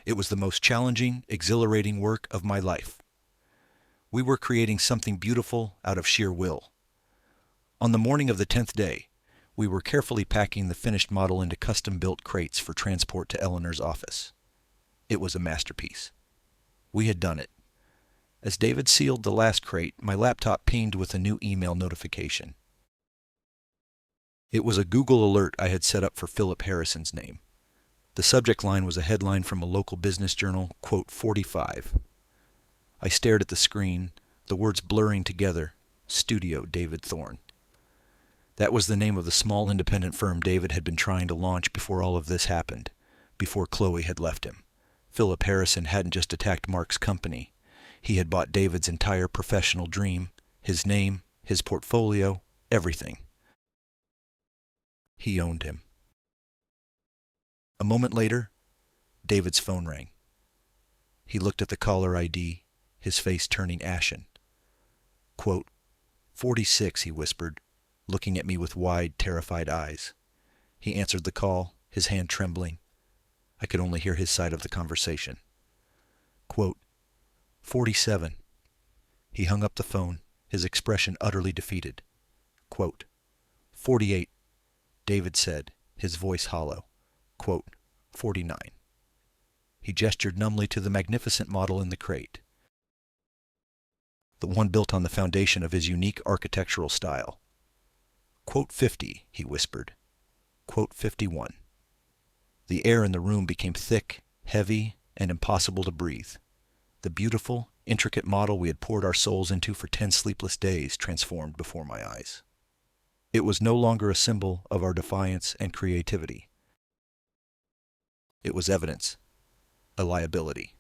It was the most challenging, exhilarating work of my life. We were creating something beautiful out of sheer will. On the morning of the 10th day, we were carefully packing the finished model into custom-built crates for transport to Eleanor's office. It was a masterpiece. We had done it. As David sealed the last crate, my laptop pinged with a new email notification. It was a Google alert I had set up for Philip Harrison's name. The subject line was a headline from a local business journal, quote, 45. I stared at the screen, the words blurring together, Studio David Thorne. That was the name of the small independent firm David had been trying to launch before all of this happened, before Chloe had left him. Philip Harrison hadn't just attacked Mark's company. He had bought David's entire professional dream, his name, his portfolio, everything. He owned him. A moment later, David's phone rang. He looked at the caller ID, his face turning ashen. Quote, 46, he whispered, looking at me with wide, terrified eyes. He answered the call, his hand trembling. I could only hear his side of the conversation. Quote, 47. He hung up the phone, his expression utterly defeated. Quote, 48, David said, his voice hollow. Quote, 49. He gestured numbly to the magnificent model in the crate, the one built on the foundation of his unique architectural style. Quote 50, he whispered. Quote 51. The air in the room became thick, heavy, and impossible to breathe. The beautiful, intricate model we had poured our souls into for 10 sleepless days transformed before my eyes. It was no longer a symbol of our defiance and creativity. It was evidence, a liability.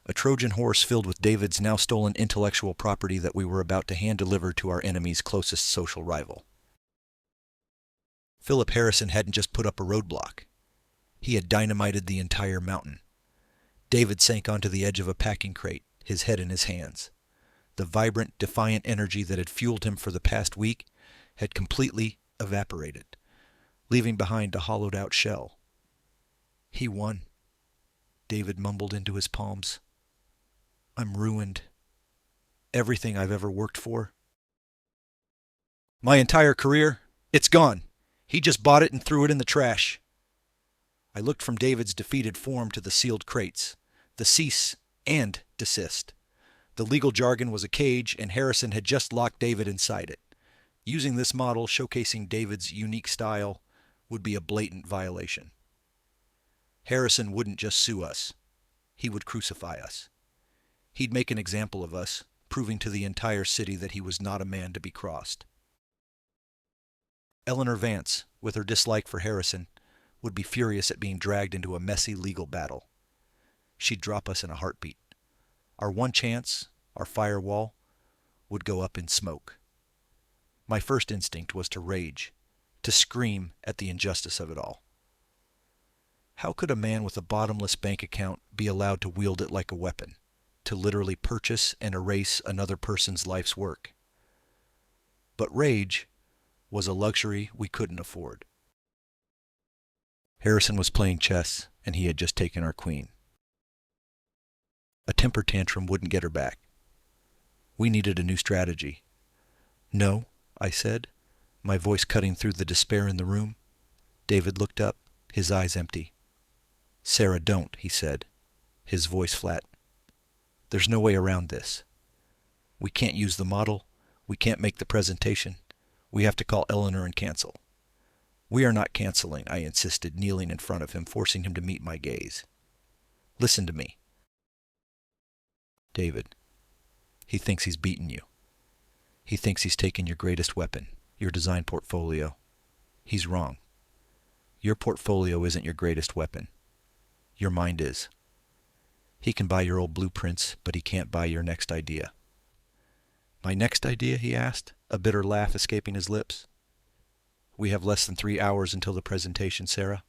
A Trojan horse filled with David's now stolen intellectual property that we were about to hand-deliver to our enemy's closest social rival. Philip Harrison hadn't just put up a roadblock. He had dynamited the entire mountain. David sank onto the edge of a packing crate, his head in his hands. The vibrant, defiant energy that had fueled him for the past week had completely evaporated, leaving behind a hollowed-out shell. He won, David mumbled into his palms. I'm ruined. Everything I've ever worked for. My entire career, it's gone. He just bought it and threw it in the trash. I looked from David's defeated form to the sealed crates, the cease and desist. The legal jargon was a cage, and Harrison had just locked David inside it. Using this model, showcasing David's unique style, would be a blatant violation. Harrison wouldn't just sue us. He would crucify us. He'd make an example of us, proving to the entire city that he was not a man to be crossed. Eleanor Vance, with her dislike for Harrison, would be furious at being dragged into a messy legal battle. She'd drop us in a heartbeat. Our one chance, our firewall, would go up in smoke. My first instinct was to rage, to scream at the injustice of it all. How could a man with a bottomless bank account be allowed to wield it like a weapon, to literally purchase and erase another person's life's work? But rage was a luxury we couldn't afford. Harrison was playing chess, and he had just taken our queen. A temper tantrum wouldn't get her back. We needed a new strategy. No, I said, my voice cutting through the despair in the room. David looked up, his eyes empty. Sarah, don't, he said, his voice flat. There's no way around this. We can't use the model. We can't make the presentation. We have to call Eleanor and cancel. We are not canceling, I insisted, kneeling in front of him, forcing him to meet my gaze. Listen to me. David, he thinks he's beaten you. He thinks he's taken your greatest weapon, your design portfolio. He's wrong. Your portfolio isn't your greatest weapon. Your mind is. He can buy your old blueprints, but he can't buy your next idea. My next idea, he asked, a bitter laugh escaping his lips. We have less than 3 hours until the presentation, Sarah.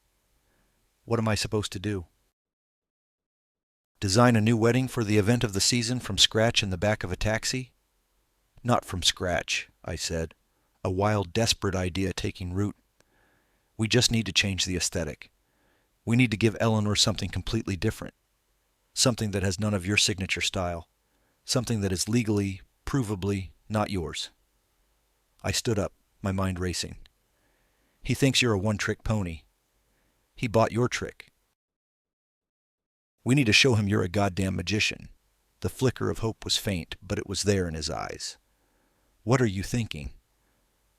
What am I supposed to do? Design a new wedding for the event of the season from scratch in the back of a taxi? Not from scratch, I said, a wild, desperate idea taking root. We just need to change the aesthetic. We need to give Eleanor something completely different. Something that has none of your signature style. Something that is legally, provably, not yours. I stood up, my mind racing. He thinks you're a one-trick pony. He bought your trick. We need to show him you're a goddamn magician. The flicker of hope was faint, but it was there in his eyes. What are you thinking?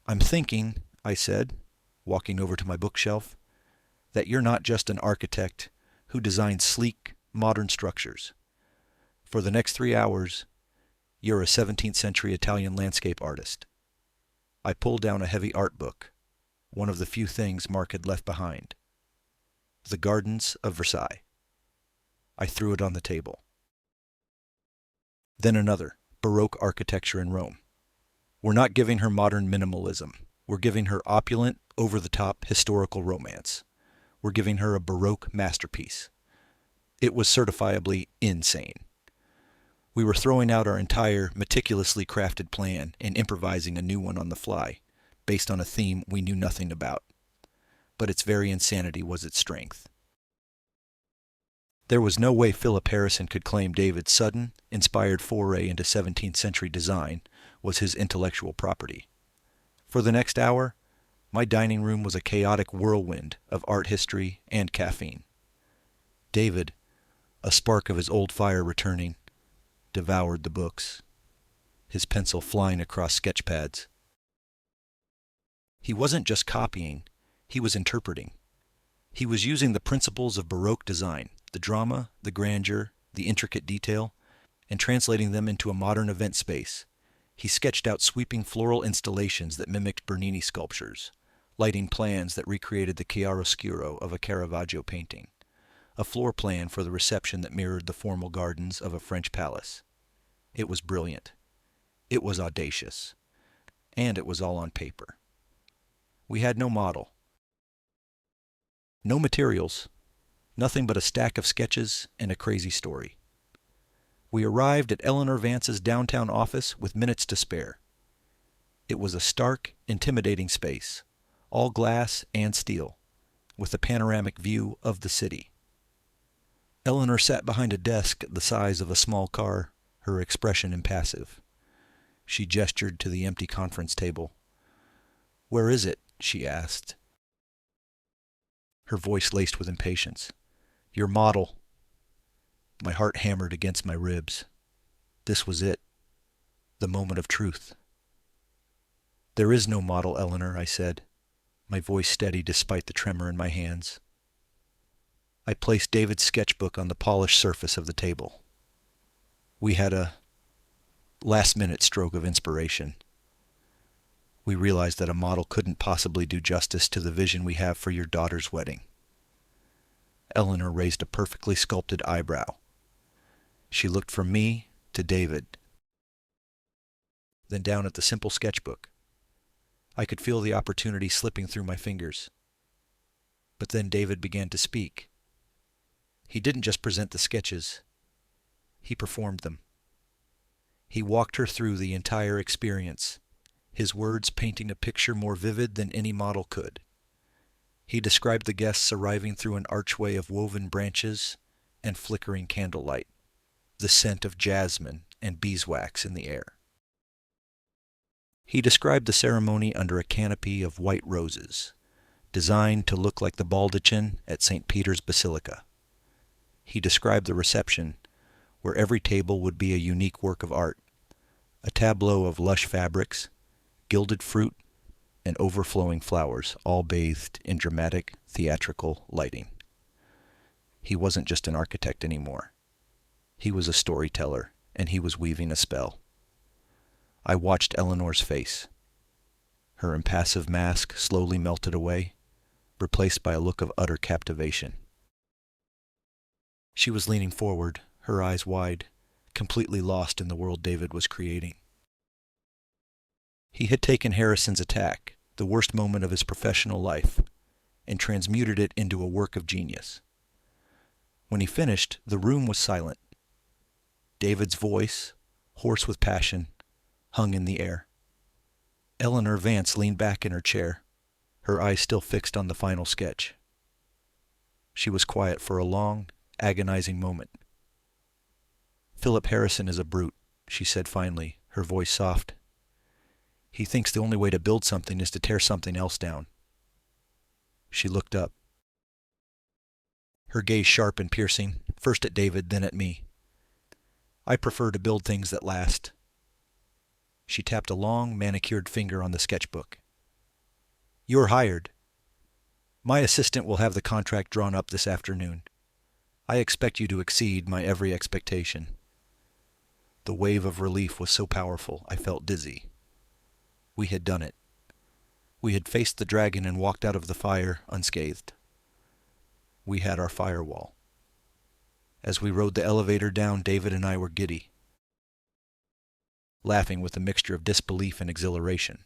I'm thinking, I said, walking over to my bookshelf, that you're not just an architect who designs sleek, modern structures. For the next 3 hours, you're a 17th century Italian landscape artist. I pulled down a heavy art book, one of the few things Mark had left behind. The Gardens of Versailles. I threw it on the table. Then another, Baroque architecture in Rome. We're not giving her modern minimalism. We're giving her opulent, over-the-top historical romance. We're giving her a Baroque masterpiece. It was certifiably insane. We were throwing out our entire, meticulously crafted plan and improvising a new one on the fly, based on a theme we knew nothing about. But its very insanity was its strength. There was no way Philip Harrison could claim David's sudden, inspired foray into 17th century design was his intellectual property. For the next hour, my dining room was a chaotic whirlwind of art history and caffeine. David, a spark of his old fire returning, devoured the books, his pencil flying across sketch pads. He wasn't just copying, he was interpreting. He was using the principles of Baroque design, the drama, the grandeur, the intricate detail, and translating them into a modern event space. He sketched out sweeping floral installations that mimicked Bernini sculptures, lighting plans that recreated the chiaroscuro of a Caravaggio painting, a floor plan for the reception that mirrored the formal gardens of a French palace. It was brilliant. It was audacious. And it was all on paper. We had no model, no materials, nothing but a stack of sketches and a crazy story. We arrived at Eleanor Vance's downtown office with minutes to spare. It was a stark, intimidating space, all glass and steel, with a panoramic view of the city. Eleanor sat behind a desk the size of a small car, her expression impassive. She gestured to the empty conference table. "Where is it?" she asked, her voice laced with impatience. "Your model." My heart hammered against my ribs. This was it, the moment of truth. "There is no model, Eleanor," I said, my voice steady despite the tremor in my hands. I placed David's sketchbook on the polished surface of the table. We had a last-minute stroke of inspiration. We realized that a model couldn't possibly do justice to the vision we have for your daughter's wedding. Eleanor raised a perfectly sculpted eyebrow. She looked from me to David, then down at the simple sketchbook. I could feel the opportunity slipping through my fingers. But then David began to speak. He didn't just present the sketches. He performed them. He walked her through the entire experience, his words painting a picture more vivid than any model could. He described the guests arriving through an archway of woven branches and flickering candlelight, the scent of jasmine and beeswax in the air. He described the ceremony under a canopy of white roses, designed to look like the baldachin at St. Peter's Basilica. He described the reception, where every table would be a unique work of art, a tableau of lush fabrics, gilded fruit, and overflowing flowers, all bathed in dramatic, theatrical lighting. He wasn't just an architect anymore. He was a storyteller, and he was weaving a spell. I watched Eleanor's face. Her impassive mask slowly melted away, replaced by a look of utter captivation. She was leaning forward, her eyes wide, completely lost in the world David was creating. He had taken Harrison's attack, the worst moment of his professional life, and transmuted it into a work of genius. When he finished, the room was silent. David's voice, hoarse with passion, hung in the air. Eleanor Vance leaned back in her chair, her eyes still fixed on the final sketch. She was quiet for a long, agonizing moment. "Philip Harrison is a brute," she said finally, her voice soft. "He thinks the only way to build something is to tear something else down." She looked up, her gaze sharp and piercing, first at David, then at me. "I prefer to build things that last." She tapped a long, manicured finger on the sketchbook. "You're hired. My assistant will have the contract drawn up this afternoon. I expect you to exceed my every expectation." The wave of relief was so powerful, I felt dizzy. We had done it. We had faced the dragon and walked out of the fire unscathed. We had our firewall. As we rode the elevator down, David and I were giddy, laughing with a mixture of disbelief and exhilaration.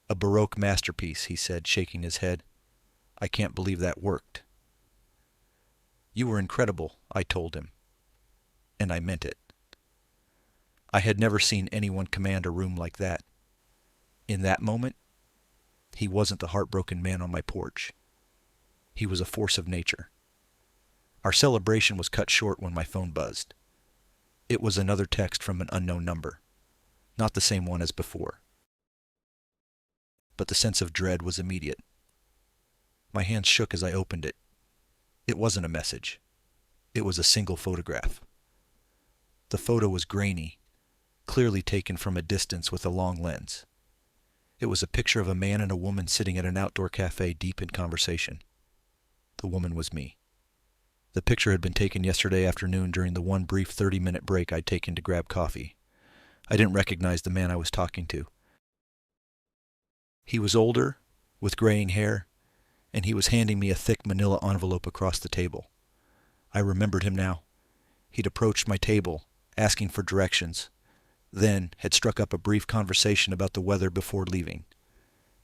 "A Baroque masterpiece," he said, shaking his head. "I can't believe that worked." "You were incredible," I told him. And I meant it. I had never seen anyone command a room like that. In that moment, he wasn't the heartbroken man on my porch. He was a force of nature. Our celebration was cut short when my phone buzzed. It was another text from an unknown number, not the same one as before. But the sense of dread was immediate. My hands shook as I opened it. It wasn't a message. It was a single photograph. The photo was grainy, clearly taken from a distance with a long lens. It was a picture of a man and a woman sitting at an outdoor cafe deep in conversation. The woman was me. The picture had been taken yesterday afternoon during the one brief 30-minute break I'd taken to grab coffee. I didn't recognize the man I was talking to. He was older, with graying hair, and he was handing me a thick manila envelope across the table. I remembered him now. He'd approached my table, asking for directions, then had struck up a brief conversation about the weather before leaving.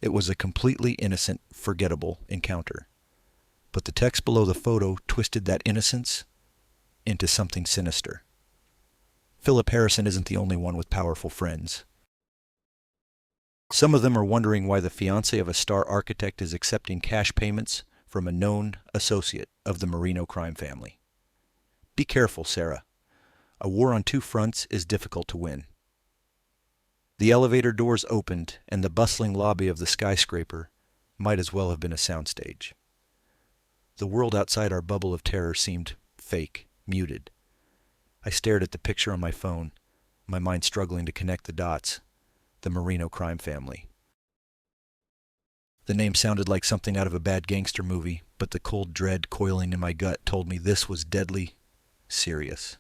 It was a completely innocent, forgettable encounter. But the text below the photo twisted that innocence into something sinister. Philip Harrison isn't the only one with powerful friends. Some of them are wondering why the fiancé of a star architect is accepting cash payments from a known associate of the Marino crime family. Be careful, Sarah. A war on two fronts is difficult to win. The elevator doors opened, and the bustling lobby of the skyscraper might as well have been a soundstage. The world outside our bubble of terror seemed fake, muted. I stared at the picture on my phone, my mind struggling to connect the dots. The Marino crime family. The name sounded like something out of a bad gangster movie, but the cold dread coiling in my gut told me this was deadly serious.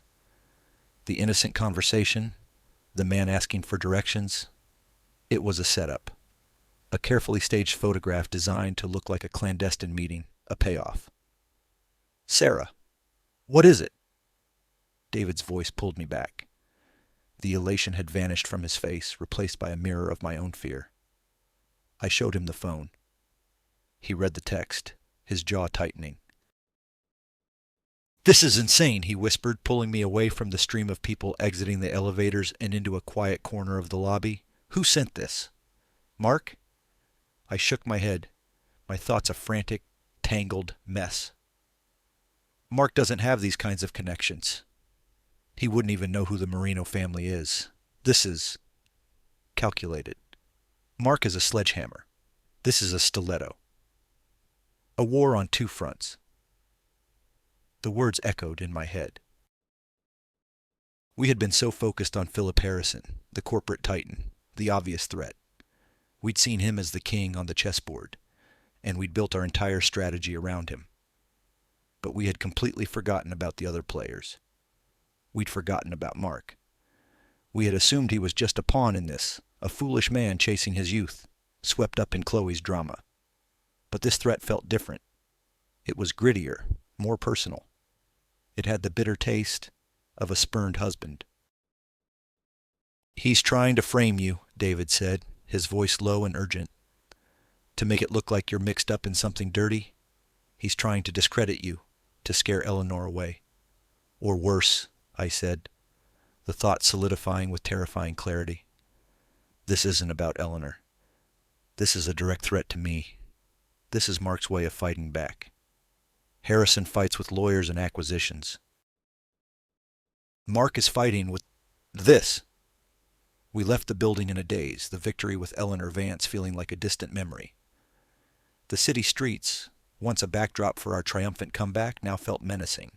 The innocent conversation, the man asking for directions, it was a setup. A carefully staged photograph designed to look like a clandestine meeting, a payoff. Sarah, what is it? David's voice pulled me back. The elation had vanished from his face, replaced by a mirror of my own fear. I showed him the phone. He read the text, his jaw tightening. This is insane, he whispered, pulling me away from the stream of people exiting the elevators and into a quiet corner of the lobby. Who sent this? Mark? I shook my head, my thoughts a frantic, tangled mess. Mark doesn't have these kinds of connections. He wouldn't even know who the Marino family is. This is calculated. Mark is a sledgehammer. This is a stiletto. A war on two fronts. The words echoed in my head. We had been so focused on Philip Harrison, the corporate titan, the obvious threat. We'd seen him as the king on the chessboard, and we'd built our entire strategy around him. But we had completely forgotten about the other players. We'd forgotten about Mark. We had assumed he was just a pawn in this, a foolish man chasing his youth, swept up in Chloe's drama. But this threat felt different. It was grittier, more personal. It had the bitter taste of a spurned husband. He's trying to frame you, David said, his voice low and urgent. To make it look like you're mixed up in something dirty. He's trying to discredit you, to scare Eleanor away. Or worse, I said, the thought solidifying with terrifying clarity. This isn't about Eleanor. This is a direct threat to me. This is Mark's way of fighting back. Harrison fights with lawyers and acquisitions. Mark is fighting with this. We left the building in a daze, the victory with Eleanor Vance feeling like a distant memory. The city streets, once a backdrop for our triumphant comeback, now felt menacing.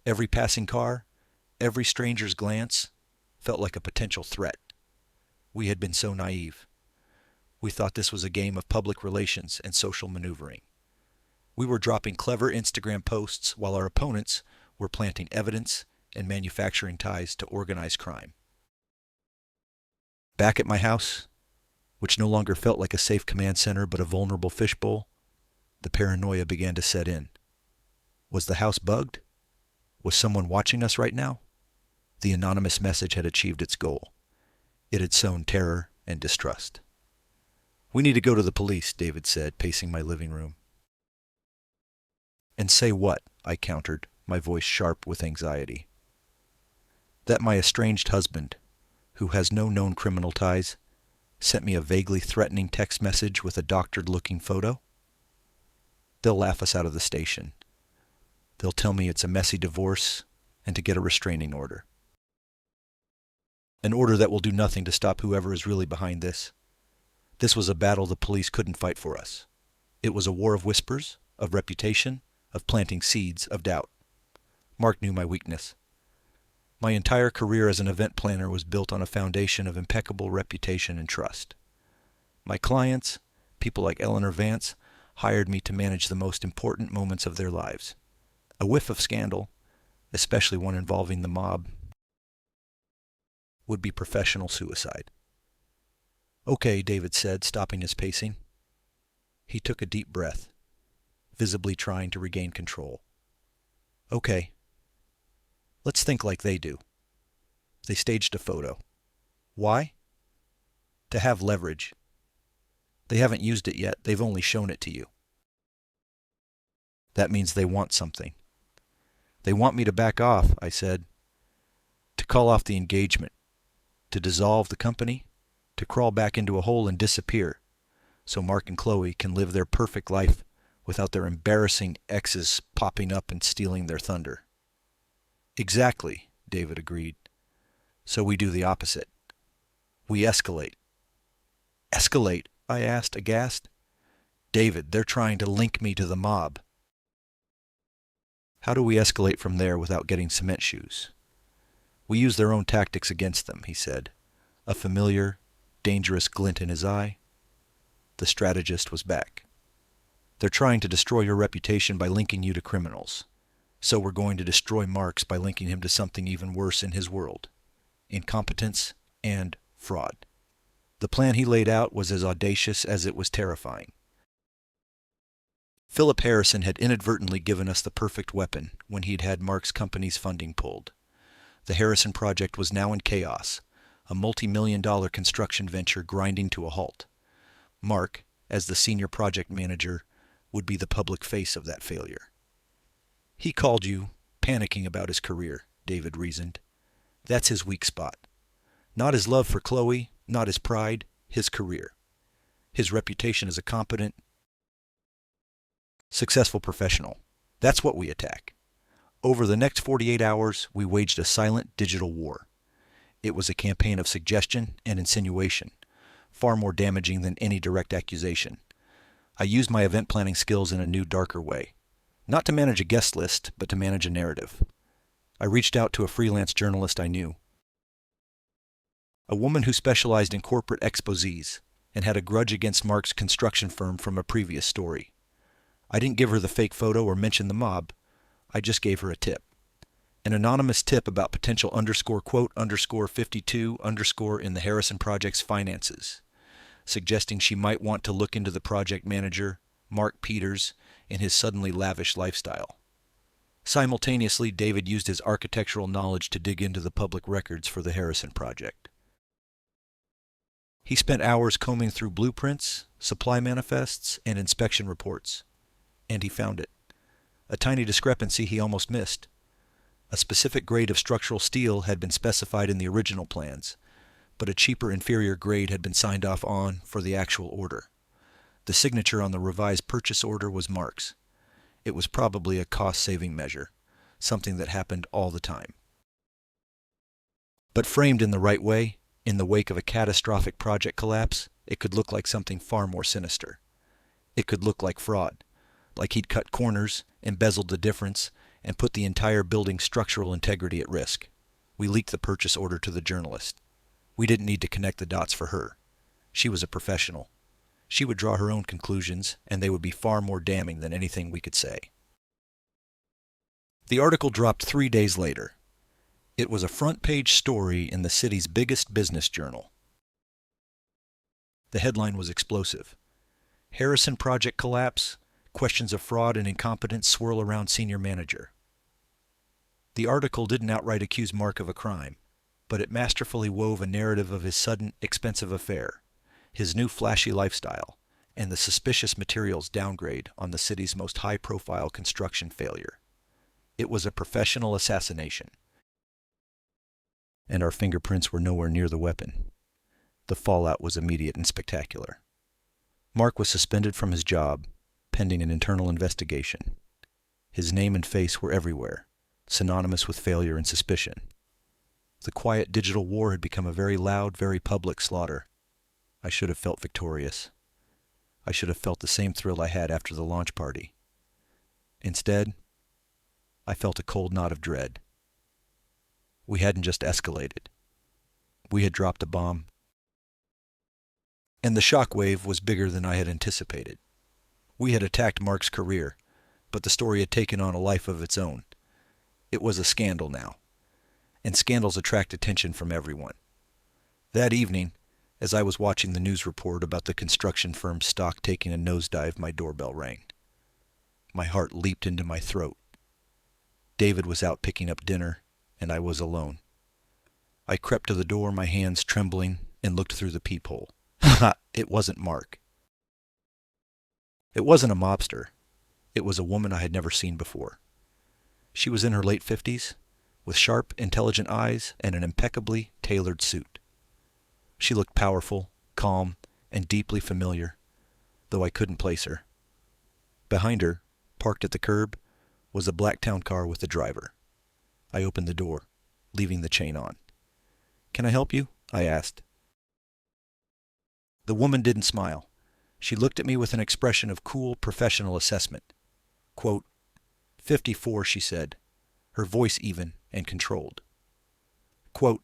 Every passing car, every stranger's glance, felt like a potential threat. We had been so naive. We thought this was a game of public relations and social maneuvering. We were dropping clever Instagram posts while our opponents were planting evidence and manufacturing ties to organized crime. Back at my house, which no longer felt like a safe command center but a vulnerable fishbowl, the paranoia began to set in. Was the house bugged? Was someone watching us right now? The anonymous message had achieved its goal. It had sown terror and distrust. We need to go to the police, David said, pacing my living room. And say what? I countered, my voice sharp with anxiety. That my estranged husband, who has no known criminal ties, sent me a vaguely threatening text message with a doctored-looking photo? They'll laugh us out of the station. They'll tell me it's a messy divorce and to get a restraining order. An order that will do nothing to stop whoever is really behind this. This was a battle the police couldn't fight for us. It was a war of whispers, of reputation, of planting seeds of doubt. Mark knew my weakness. My entire career as an event planner was built on a foundation of impeccable reputation and trust. My clients, people like Eleanor Vance, hired me to manage the most important moments of their lives. A whiff of scandal, especially one involving the mob, would be professional suicide. Okay, David said, stopping his pacing. He took a deep breath, visibly trying to regain control. Okay, let's think like they do. They staged a photo. Why? To have leverage. They haven't used it yet, they've only shown it to you. That means they want something. They want me to back off, I said. To call off the engagement. To dissolve the company. To crawl back into a hole and disappear. So Mark and Chloe can live their perfect life without their embarrassing exes popping up and stealing their thunder. Exactly, David agreed. So we do the opposite. We escalate. Escalate? I asked, aghast. David, they're trying to link me to the mob. How do we escalate from there without getting cement shoes? We use their own tactics against them, he said, a familiar, dangerous glint in his eye. The strategist was back. They're trying to destroy your reputation by linking you to criminals. So we're going to destroy Mark's by linking him to something even worse in his world. Incompetence and fraud. The plan he laid out was as audacious as it was terrifying. Philip Harrison had inadvertently given us the perfect weapon when he'd had Mark's company's funding pulled. The Harrison project was now in chaos, a multi-million-dollar construction venture grinding to a halt. Mark, as the senior project manager, would be the public face of that failure. He called you, panicking about his career, David reasoned. That's his weak spot. Not his love for Chloe, not his pride, his career. His reputation as a competent, successful professional. That's what we attack. Over the next 48 hours, we waged a silent digital war. It was a campaign of suggestion and insinuation, far more damaging than any direct accusation. I used my event planning skills in a new, darker way. Not to manage a guest list, but to manage a narrative. I reached out to a freelance journalist I knew. A woman who specialized in corporate exposés and had a grudge against Mark's construction firm from a previous story. I didn't give her the fake photo or mention the mob. I just gave her a tip. An anonymous tip about potential _quote_52_ in the Harrison Project's finances, suggesting she might want to look into the project manager, Mark Peters, and his suddenly lavish lifestyle. Simultaneously, David used his architectural knowledge to dig into the public records for the Harrison Project. He spent hours combing through blueprints, supply manifests, and inspection reports. And he found it. A tiny discrepancy he almost missed. A specific grade of structural steel had been specified in the original plans, but a cheaper inferior grade had been signed off on for the actual order. The signature on the revised purchase order was Mark's. It was probably a cost-saving measure, something that happened all the time. But framed in the right way, in the wake of a catastrophic project collapse, it could look like something far more sinister. It could look like fraud, like he'd cut corners, embezzled the difference, and put the entire building's structural integrity at risk. We leaked the purchase order to the journalist. We didn't need to connect the dots for her. She was a professional. She would draw her own conclusions, and they would be far more damning than anything we could say. The article dropped 3 days later. It was a front-page story in the city's biggest business journal. The headline was explosive. Harrison Project collapse, questions of fraud and incompetence swirl around senior manager. The article didn't outright accuse Mark of a crime, but it masterfully wove a narrative of his sudden, expensive affair, his new flashy lifestyle, and the suspicious materials downgrade on the city's most high-profile construction failure. It was a professional assassination. And our fingerprints were nowhere near the weapon. The fallout was immediate and spectacular. Mark was suspended from his job, pending an internal investigation. His name and face were everywhere, synonymous with failure and suspicion. The quiet digital war had become a very loud, very public slaughter. I should have felt victorious. I should have felt the same thrill I had after the launch party. Instead, I felt a cold knot of dread. We hadn't just escalated. We had dropped a bomb. And the shock wave was bigger than I had anticipated. We had attacked Mark's career, but the story had taken on a life of its own. It was a scandal now, and scandals attract attention from everyone. That evening, as I was watching the news report about the construction firm's stock taking a nosedive, my doorbell rang. My heart leaped into my throat. David was out picking up dinner, and I was alone. I crept to the door, my hands trembling, and looked through the peephole. It wasn't Mark. It wasn't a mobster. It was a woman I had never seen before. She was in her late 50s, with sharp, intelligent eyes and an impeccably tailored suit. She looked powerful, calm, and deeply familiar, though I couldn't place her. Behind her, parked at the curb, was a Blacktown car with a driver. I opened the door, leaving the chain on. "Can I help you?" I asked. The woman didn't smile. She looked at me with an expression of cool professional assessment. Quote, 54, she said, her voice even and controlled. Quote,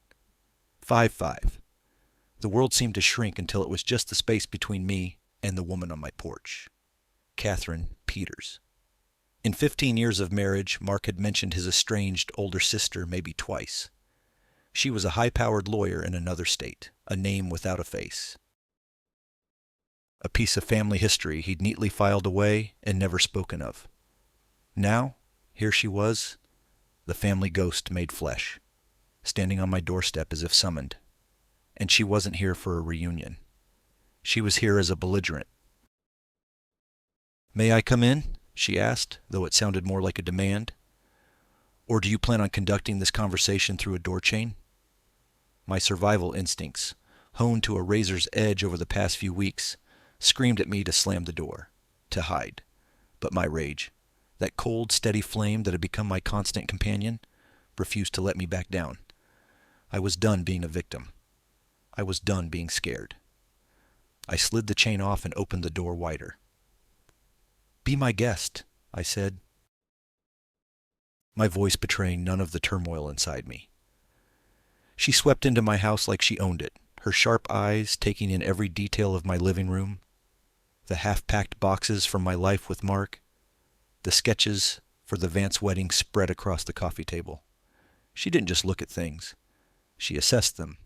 55. The world seemed to shrink until it was just the space between me and the woman on my porch. Catherine Peters. In 15 years of marriage, Mark had mentioned his estranged older sister maybe twice. She was a high-powered lawyer in another state, a name without a face. A piece of family history he'd neatly filed away and never spoken of. Now, here she was, the family ghost made flesh, standing on my doorstep as if summoned. And she wasn't here for a reunion. She was here as a belligerent. "May I come in?" she asked, though it sounded more like a demand. "Or do you plan on conducting this conversation through a door chain?" My survival instincts, honed to a razor's edge over the past few weeks, screamed at me to slam the door, to hide. But my rage, that cold, steady flame that had become my constant companion, refused to let me back down. I was done being a victim. I was done being scared. I slid the chain off and opened the door wider. "Be my guest," I said, my voice betraying none of the turmoil inside me. She swept into my house like she owned it, her sharp eyes taking in every detail of my living room, the half-packed boxes from my life with Mark, the sketches for the Vance wedding spread across the coffee table. She didn't just look at things. She assessed them,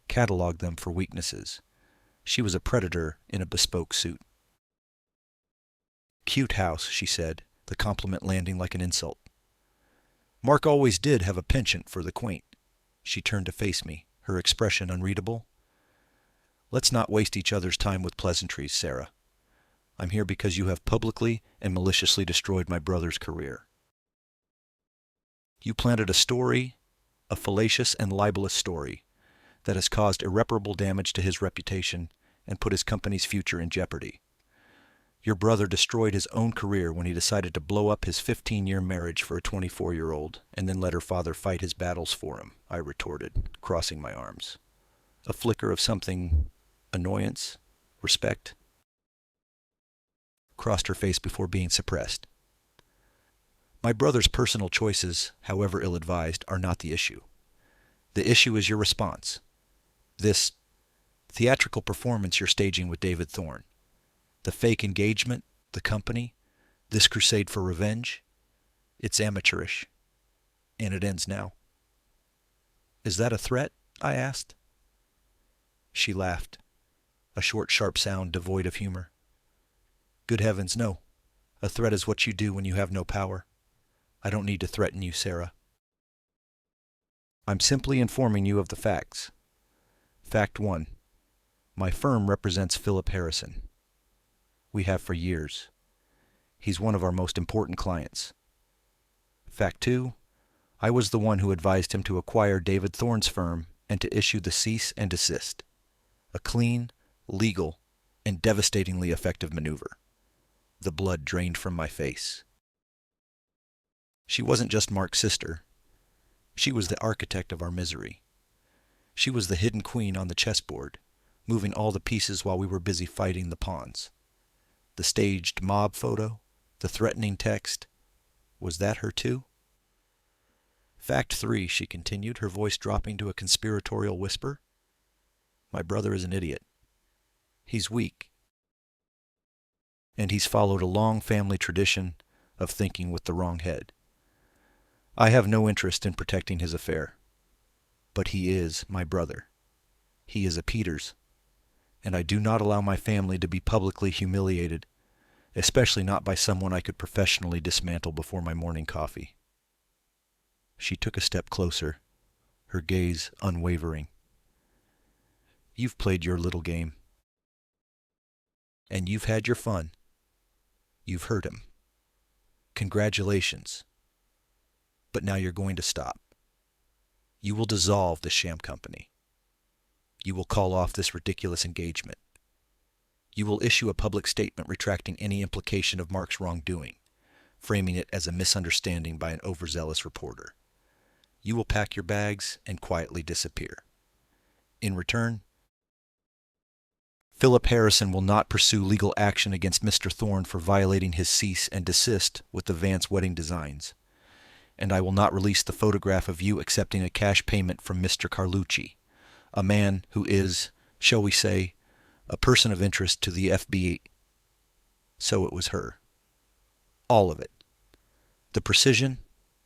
cataloged them for weaknesses. She was a predator in a bespoke suit. "Cute house," she said, the compliment landing like an insult. "Mark always did have a penchant for the quaint." She turned to face me, her expression unreadable. "Let's not waste each other's time with pleasantries, Sarah. I'm here because you have publicly and maliciously destroyed my brother's career. You planted a story, a fallacious and libelous story, that has caused irreparable damage to his reputation and put his company's future in jeopardy. Your brother destroyed his own career when he decided to blow up his 15-year marriage for a 24-year-old and then let her father fight his battles for him," I retorted, crossing my arms. A flicker of something, annoyance, respect, crossed her face before being suppressed. "My brother's personal choices, however ill-advised, are not the issue. The issue is your response. This theatrical performance you're staging with David Thorne. The fake engagement, the company, this crusade for revenge. It's amateurish. And it ends now." "Is that a threat?" I asked. She laughed, a short, sharp sound devoid of humor. "Good heavens, no. A threat is what you do when you have no power. I don't need to threaten you, Sarah. I'm simply informing you of the facts. Fact 1. My firm represents Philip Harrison. We have for years. He's one of our most important clients. Fact 2. I was the one who advised him to acquire David Thorne's firm and to issue the cease and desist. A clean, legal, and devastatingly effective maneuver. The blood drained from my face. She wasn't just Mark's sister. She was the architect of our misery. She was the hidden queen on the chessboard, moving all the pieces while we were busy fighting the pawns. The staged mob photo, the threatening text, was that her too? Fact 3, she continued, her voice dropping to a conspiratorial whisper. My brother is an idiot. He's weak. And he's followed a long family tradition of thinking with the wrong head. I have no interest in protecting his affair. But he is my brother. He is a Peters, and I do not allow my family to be publicly humiliated, especially not by someone I could professionally dismantle before my morning coffee. She took a step closer, her gaze unwavering. You've played your little game, and you've had your fun. You've hurt him. Congratulations. But now you're going to stop. You will dissolve this sham company. You will call off this ridiculous engagement. You will issue a public statement retracting any implication of Mark's wrongdoing, framing it as a misunderstanding by an overzealous reporter. You will pack your bags and quietly disappear. In return, Philip Harrison will not pursue legal action against Mr. Thorne for violating his cease and desist with the Vance wedding designs, and I will not release the photograph of you accepting a cash payment from Mr. Carlucci, a man who is, shall we say, a person of interest to the FBI. So it was her. All of it. The precision,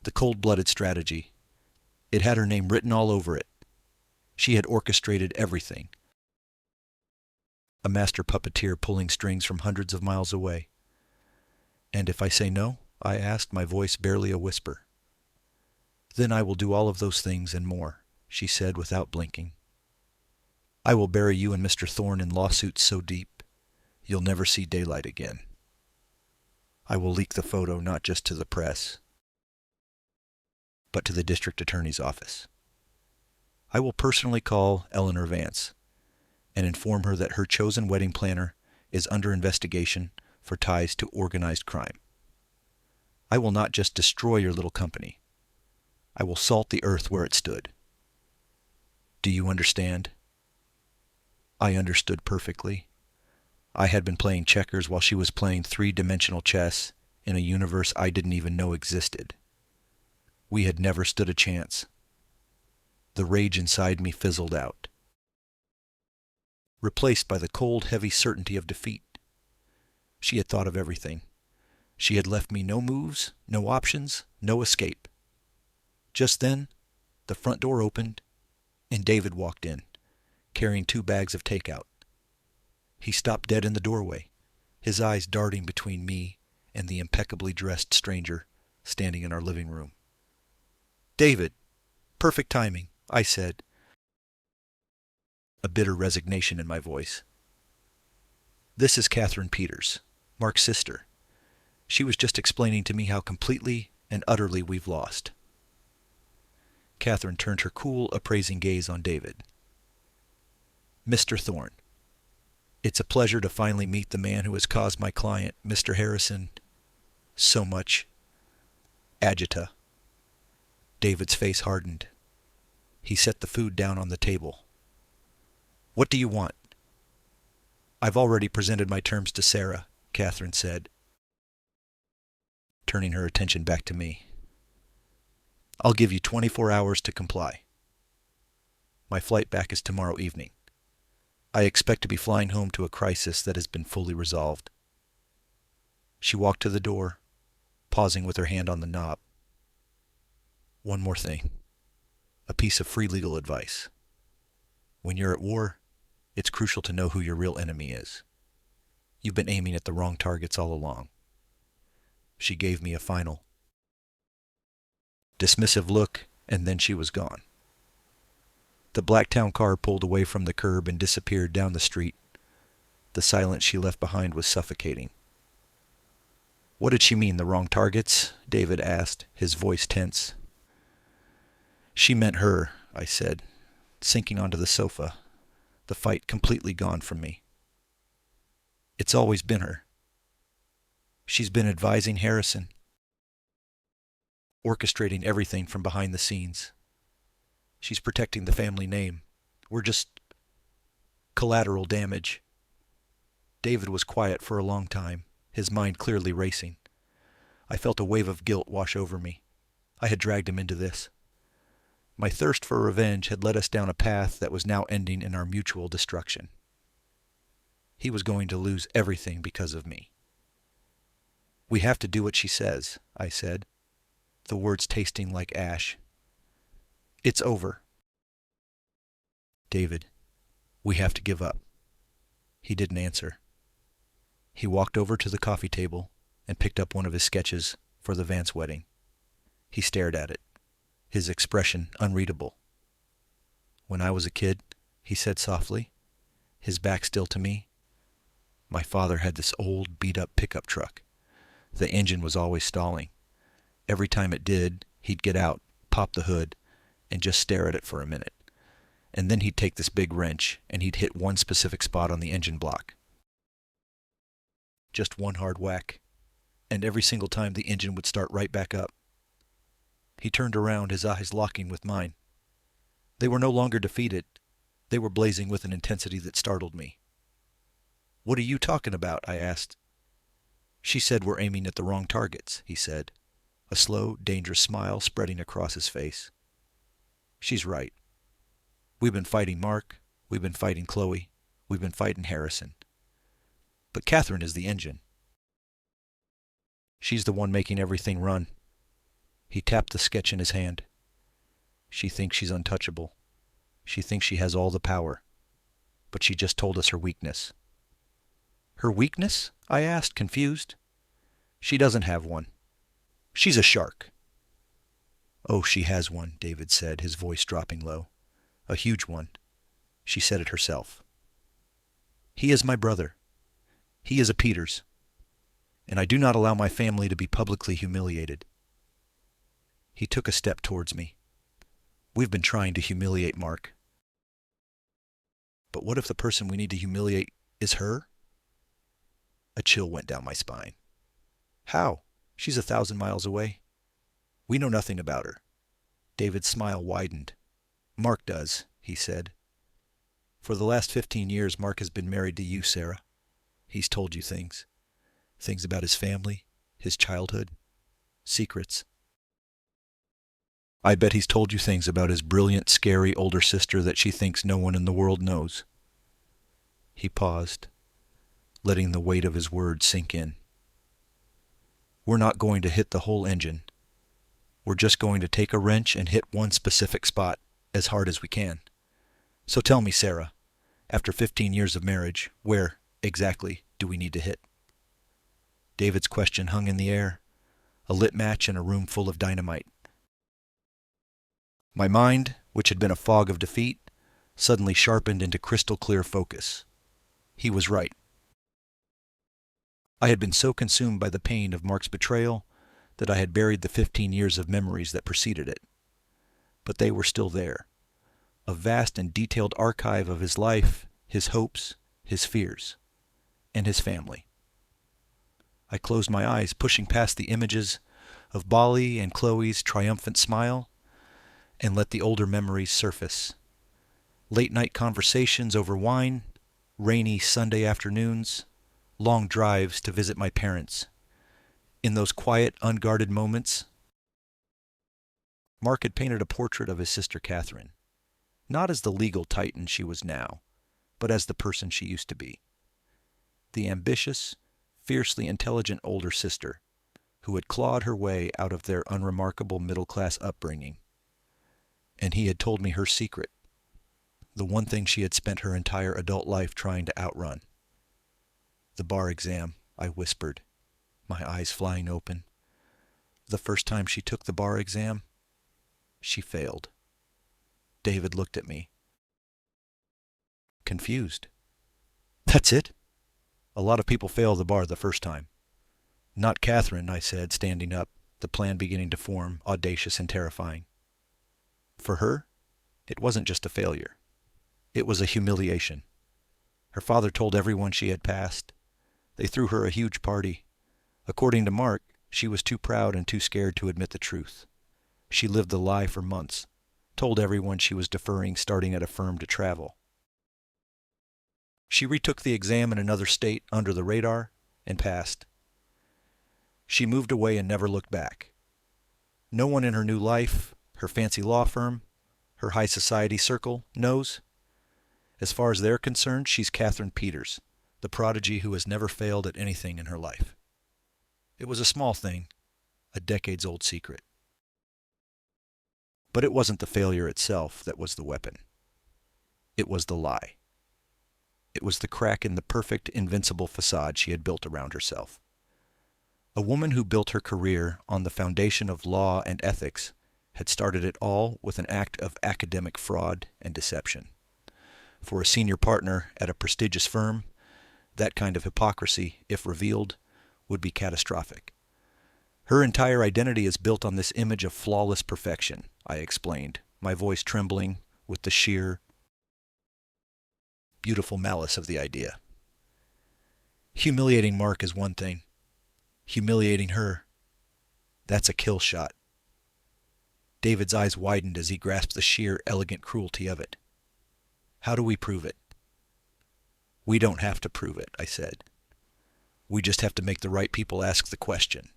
the cold-blooded strategy. It had her name written all over it. She had orchestrated everything. A master puppeteer pulling strings from hundreds of miles away. And if I say no, I asked, my voice barely a whisper. Then I will do all of those things and more, she said without blinking. I will bury you and Mr. Thorne in lawsuits so deep, you'll never see daylight again. I will leak the photo not just to the press, but to the district attorney's office. I will personally call Eleanor Vance and inform her that her chosen wedding planner is under investigation for ties to organized crime. I will not just destroy your little company. I will salt the earth where it stood. Do you understand? I understood perfectly. I had been playing checkers while she was playing three-dimensional chess in a universe I didn't even know existed. We had never stood a chance. The rage inside me fizzled out, replaced by the cold, heavy certainty of defeat. She had thought of everything. She had left me no moves, no options, no escape. Just then, the front door opened, and David walked in, carrying 2 bags of takeout. He stopped dead in the doorway, his eyes darting between me and the impeccably dressed stranger standing in our living room. David! Perfect timing, I said, a bitter resignation in my voice. This is Catherine Peters, Mark's sister. She was just explaining to me how completely and utterly we've lost. Catherine turned her cool, appraising gaze on David. Mr. Thorne, it's a pleasure to finally meet the man who has caused my client, Mr. Harrison, so much agita. David's face hardened. He set the food down on the table. What do you want? I've already presented my terms to Sarah, Catherine said, turning her attention back to me. I'll give you 24 hours to comply. My flight back is tomorrow evening. I expect to be flying home to a crisis that has been fully resolved. She walked to the door, pausing with her hand on the knob. One more thing. A piece of free legal advice. When you're at war, it's crucial to know who your real enemy is. You've been aiming at the wrong targets all along. She gave me a final, dismissive look, and then she was gone. The Blacktown car pulled away from the curb and disappeared down the street. The silence she left behind was suffocating. What did she mean, the wrong targets? David asked, his voice tense. She meant her, I said, sinking onto the sofa, the fight completely gone from me. It's always been her. She's been advising Harrison, orchestrating everything from behind the scenes. She's protecting the family name. We're just collateral damage. David was quiet for a long time, his mind clearly racing. I felt a wave of guilt wash over me. I had dragged him into this. My thirst for revenge had led us down a path that was now ending in our mutual destruction. He was going to lose everything because of me. We have to do what she says, I said, the words tasting like ash. It's over. David, we have to give up. He didn't answer. He walked over to the coffee table and picked up one of his sketches for the Vance wedding. He stared at it, his expression unreadable. When I was a kid, he said softly, his back still to me, my father had this old beat-up pickup truck. The engine was always stalling. Every time it did, he'd get out, pop the hood, and just stare at it for a minute. And then he'd take this big wrench and he'd hit one specific spot on the engine block. Just one hard whack, and every single time the engine would start right back up. He turned around, his eyes locking with mine. They were no longer defeated. They were blazing with an intensity that startled me. What are you talking about? I asked. She said we're aiming at the wrong targets, he said, a slow, dangerous smile spreading across his face. She's right. We've been fighting Mark, we've been fighting Chloe, we've been fighting Harrison. But Catherine is the engine. She's the one making everything run. He tapped the sketch in his hand. She thinks she's untouchable. She thinks she has all the power. But she just told us her weakness. Her weakness? I asked, confused. She doesn't have one. She's a shark. Oh, she has one, David said, his voice dropping low. A huge one. She said it herself. He is my brother. He is a Peters. And I do not allow my family to be publicly humiliated. He took a step towards me. We've been trying to humiliate Mark. But what if the person we need to humiliate is her? A chill went down my spine. How? She's 1,000 miles away. We know nothing about her. David's smile widened. Mark does, he said. For the last 15 years, Mark has been married to you, Sarah. He's told you things. Things about his family, his childhood, secrets. I bet he's told you things about his brilliant, scary older sister that she thinks no one in the world knows. He paused, letting the weight of his words sink in. We're not going to hit the whole engine. We're just going to take a wrench and hit one specific spot as hard as we can. So tell me, Sarah, after 15 years of marriage, where, exactly, do we need to hit? David's question hung in the air, a lit match in a room full of dynamite. My mind, which had been a fog of defeat, suddenly sharpened into crystal clear focus. He was right. I had been so consumed by the pain of Mark's betrayal that I had buried the 15 years of memories that preceded it. But they were still there, a vast and detailed archive of his life, his hopes, his fears, and his family. I closed my eyes, pushing past the images of Bali and Chloe's triumphant smile, and let the older memories surface. Late-night conversations over wine, rainy Sunday afternoons, long drives to visit my parents. In those quiet, unguarded moments, Mark had painted a portrait of his sister Catherine, not as the legal titan she was now, but as the person she used to be. The ambitious, fiercely intelligent older sister who had clawed her way out of their unremarkable middle-class upbringing. And he had told me her secret, the one thing she had spent her entire adult life trying to outrun. The bar exam, I whispered, my eyes flying open. The first time she took the bar exam, she failed. David looked at me, confused. That's it? A lot of people fail the bar the first time. Not Catherine, I said, standing up, the plan beginning to form, audacious and terrifying. For her, it wasn't just a failure. It was a humiliation. Her father told everyone she had passed. They threw her a huge party. According to Mark, she was too proud and too scared to admit the truth. She lived the lie for months, told everyone she was deferring starting at a firm to travel. She retook the exam in another state under the radar and passed. She moved away and never looked back. No one in her new life, her fancy law firm, her high society circle knows. As far as they're concerned, she's Catherine Peters, the prodigy who has never failed at anything in her life. It was a small thing, a decades-old secret. But it wasn't the failure itself that was the weapon. It was the lie. It was the crack in the perfect, invincible facade she had built around herself. A woman who built her career on the foundation of law and ethics had started it all with an act of academic fraud and deception. For a senior partner at a prestigious firm, that kind of hypocrisy, if revealed, would be catastrophic. Her entire identity is built on this image of flawless perfection, I explained, my voice trembling with the sheer, beautiful malice of the idea. Humiliating Mark is one thing. Humiliating her, that's a kill shot. David's eyes widened as he grasped the sheer, elegant cruelty of it. How do we prove it? We don't have to prove it, I said. We just have to make the right people ask the question.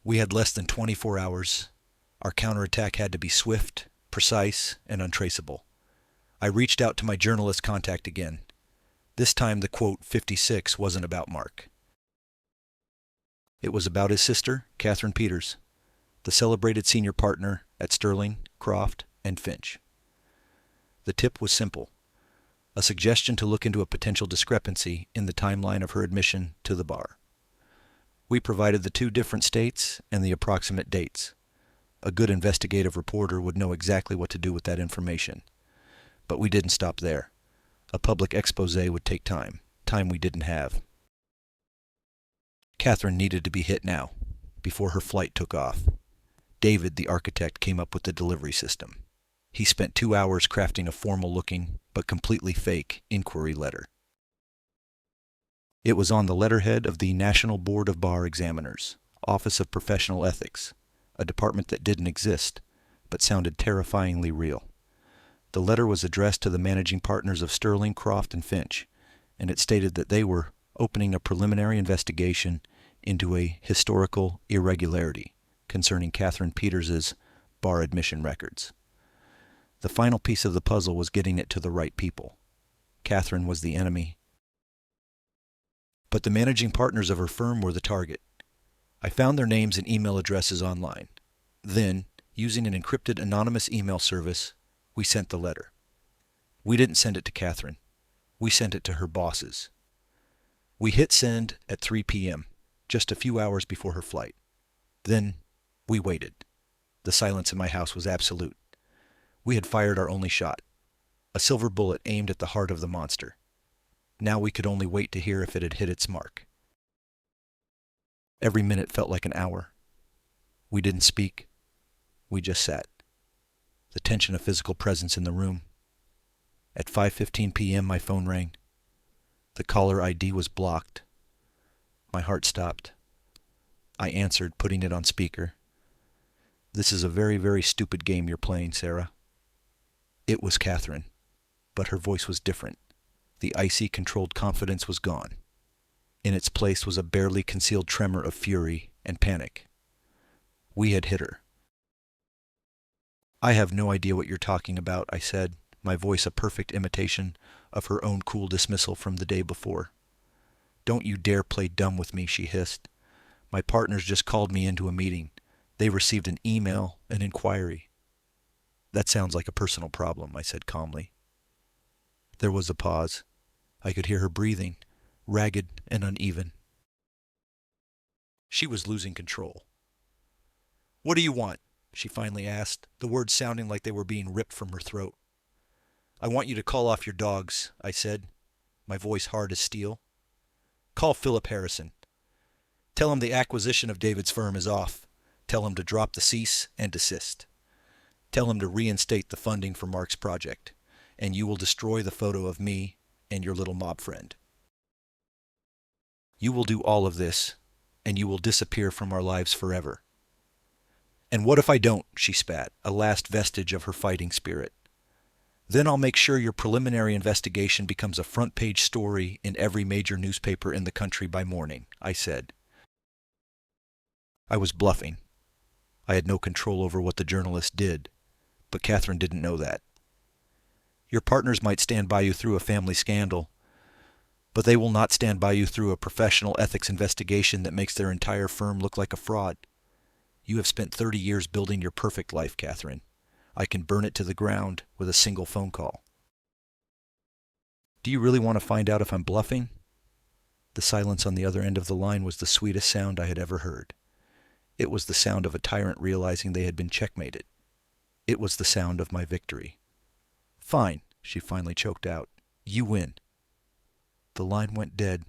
We had less than 24 hours. Our counterattack had to be swift, precise, and untraceable. I reached out to my journalist contact again. This time the quote 56 wasn't about Mark. It was about his sister, Catherine Peters, the celebrated senior partner at Sterling, Croft, and Finch. The tip was simple, a suggestion to look into a potential discrepancy in the timeline of her admission to the bar. We provided the 2 different states and the approximate dates. A good investigative reporter would know exactly what to do with that information. But we didn't stop there. A public expose would take time we didn't have. Catherine needed to be hit now, before her flight took off. David, the architect, came up with the delivery system. He spent 2 hours crafting a formal-looking, but completely fake, inquiry letter. It was on the letterhead of the National Board of Bar Examiners, Office of Professional Ethics, a department that didn't exist, but sounded terrifyingly real. The letter was addressed to the managing partners of Sterling, Croft, and Finch, and it stated that they were opening a preliminary investigation into a historical irregularity concerning Catherine Peters's bar admission records. The final piece of the puzzle was getting it to the right people. Catherine was the enemy, but the managing partners of her firm were the target. I found their names and email addresses online. Then, using an encrypted anonymous email service, we sent the letter. We didn't send it to Catherine. We sent it to her bosses. We hit send at 3 p.m., just a few hours before her flight. Then, we waited. The silence in my house was absolute. We had fired our only shot, a silver bullet aimed at the heart of the monster. Now we could only wait to hear if it had hit its mark. Every minute felt like an hour. We didn't speak. We just sat. The tension of physical presence in the room. At 5:15 p.m. my phone rang. The caller ID was blocked. My heart stopped. I answered, putting it on speaker. "This is a very, very stupid game you're playing, Sarah." It was Catherine, but her voice was different. The icy, controlled confidence was gone. In its place was a barely concealed tremor of fury and panic. We had hit her. "I have no idea what you're talking about," I said, my voice a perfect imitation of her own cool dismissal from the day before. "Don't you dare play dumb with me," she hissed. "My partners just called me into a meeting. They received an email, an inquiry." "That sounds like a personal problem," I said calmly. There was a pause. I could hear her breathing, ragged and uneven. She was losing control. "What do you want?" she finally asked, the words sounding like they were being ripped from her throat. "I want you to call off your dogs," I said, my voice hard as steel. "Call Philip Harrison. Tell him the acquisition of David's firm is off. Tell him to drop the cease and desist. Tell him to reinstate the funding for Mark's project, and you will destroy the photo of me and your little mob friend. You will do all of this, and you will disappear from our lives forever." "And what if I don't?" she spat, a last vestige of her fighting spirit. "Then I'll make sure your preliminary investigation becomes a front-page story in every major newspaper in the country by morning," I said. I was bluffing. I had no control over what the journalist did, but Catherine didn't know that. "Your partners might stand by you through a family scandal, But they will not stand by you through a professional ethics investigation that makes their entire firm look like a fraud. You have spent 30 years building your perfect life, Catherine. I can burn it to the ground with a single phone call. Do you really want to find out if I'm bluffing? The silence on the other end of the line was the sweetest sound I had ever heard. It was the sound of a tyrant realizing they had been checkmated. It was the sound of my victory. Fine, she finally choked out. You win. The line went dead.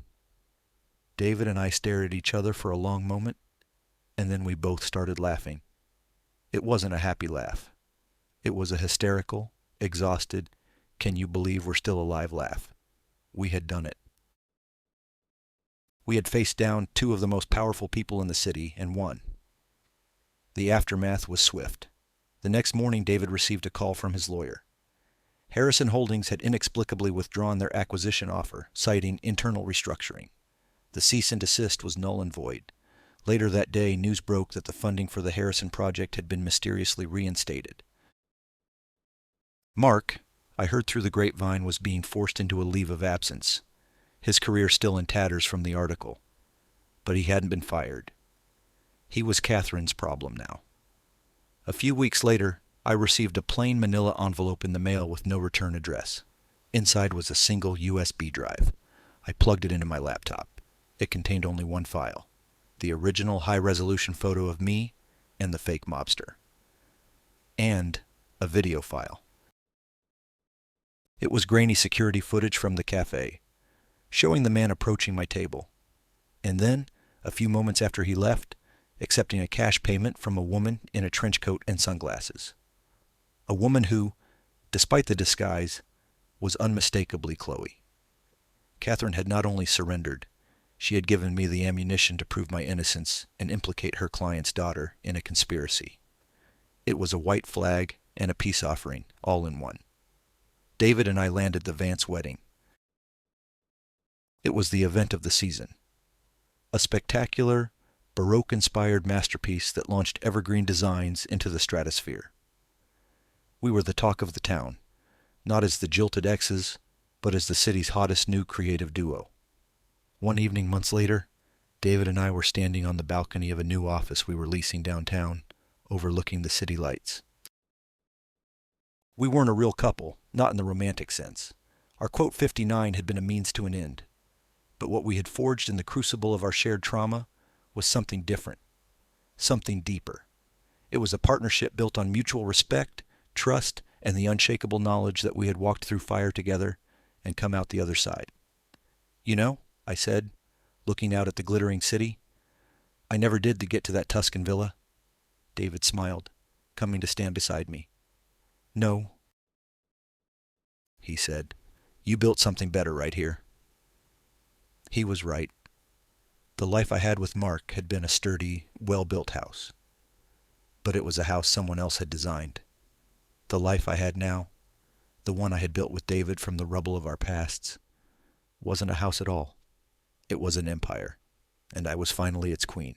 David and I stared at each other for a long moment, and then we both started laughing. It wasn't a happy laugh. It was a hysterical, exhausted, can you believe we're still alive laugh. We had done it. We had faced down two of the most powerful people in the city and won. The aftermath was swift. The next morning, David received a call from his lawyer. Harrison Holdings had inexplicably withdrawn their acquisition offer, citing internal restructuring. The cease and desist was null and void. Later that day, news broke that the funding for the Harrison project had been mysteriously reinstated. Mark, I heard through the grapevine, was being forced into a leave of absence, his career still in tatters from the article. But he hadn't been fired. He was Catherine's problem now. A few weeks later, I received a plain manila envelope in the mail with no return address. Inside was a single USB drive. I plugged it into my laptop. It contained only one file, the original high-resolution photo of me and the fake mobster. And a video file. It was grainy security footage from the cafe, showing the man approaching my table. And then, a few moments after he left, accepting a cash payment from a woman in a trench coat and sunglasses. A woman who, despite the disguise, was unmistakably Chloe. Catherine had not only surrendered, she had given me the ammunition to prove my innocence and implicate her client's daughter in a conspiracy. It was a white flag and a peace offering, all in one. David and I landed the Vance wedding. It was the event of the season. A spectacular, Baroque-inspired masterpiece that launched evergreen designs into the stratosphere. We were the talk of the town, not as the jilted exes, but as the city's hottest new creative duo. One evening months later, David and I were standing on the balcony of a new office we were leasing downtown, overlooking the city lights. We weren't a real couple, not in the romantic sense. Our quote 59 had been a means to an end. But what we had forged in the crucible of our shared trauma was something different, something deeper. It was a partnership built on mutual respect, trust, and the unshakable knowledge that we had walked through fire together and come out the other side. You know, I said, looking out at the glittering city, I never did get to that Tuscan villa. David smiled, coming to stand beside me. No, he said, you built something better right here. He was right. The life I had with Mark had been a sturdy, well-built house. But it was a house someone else had designed. The life I had now, the one I had built with David from the rubble of our pasts, wasn't a house at all. It was an empire, and I was finally its queen.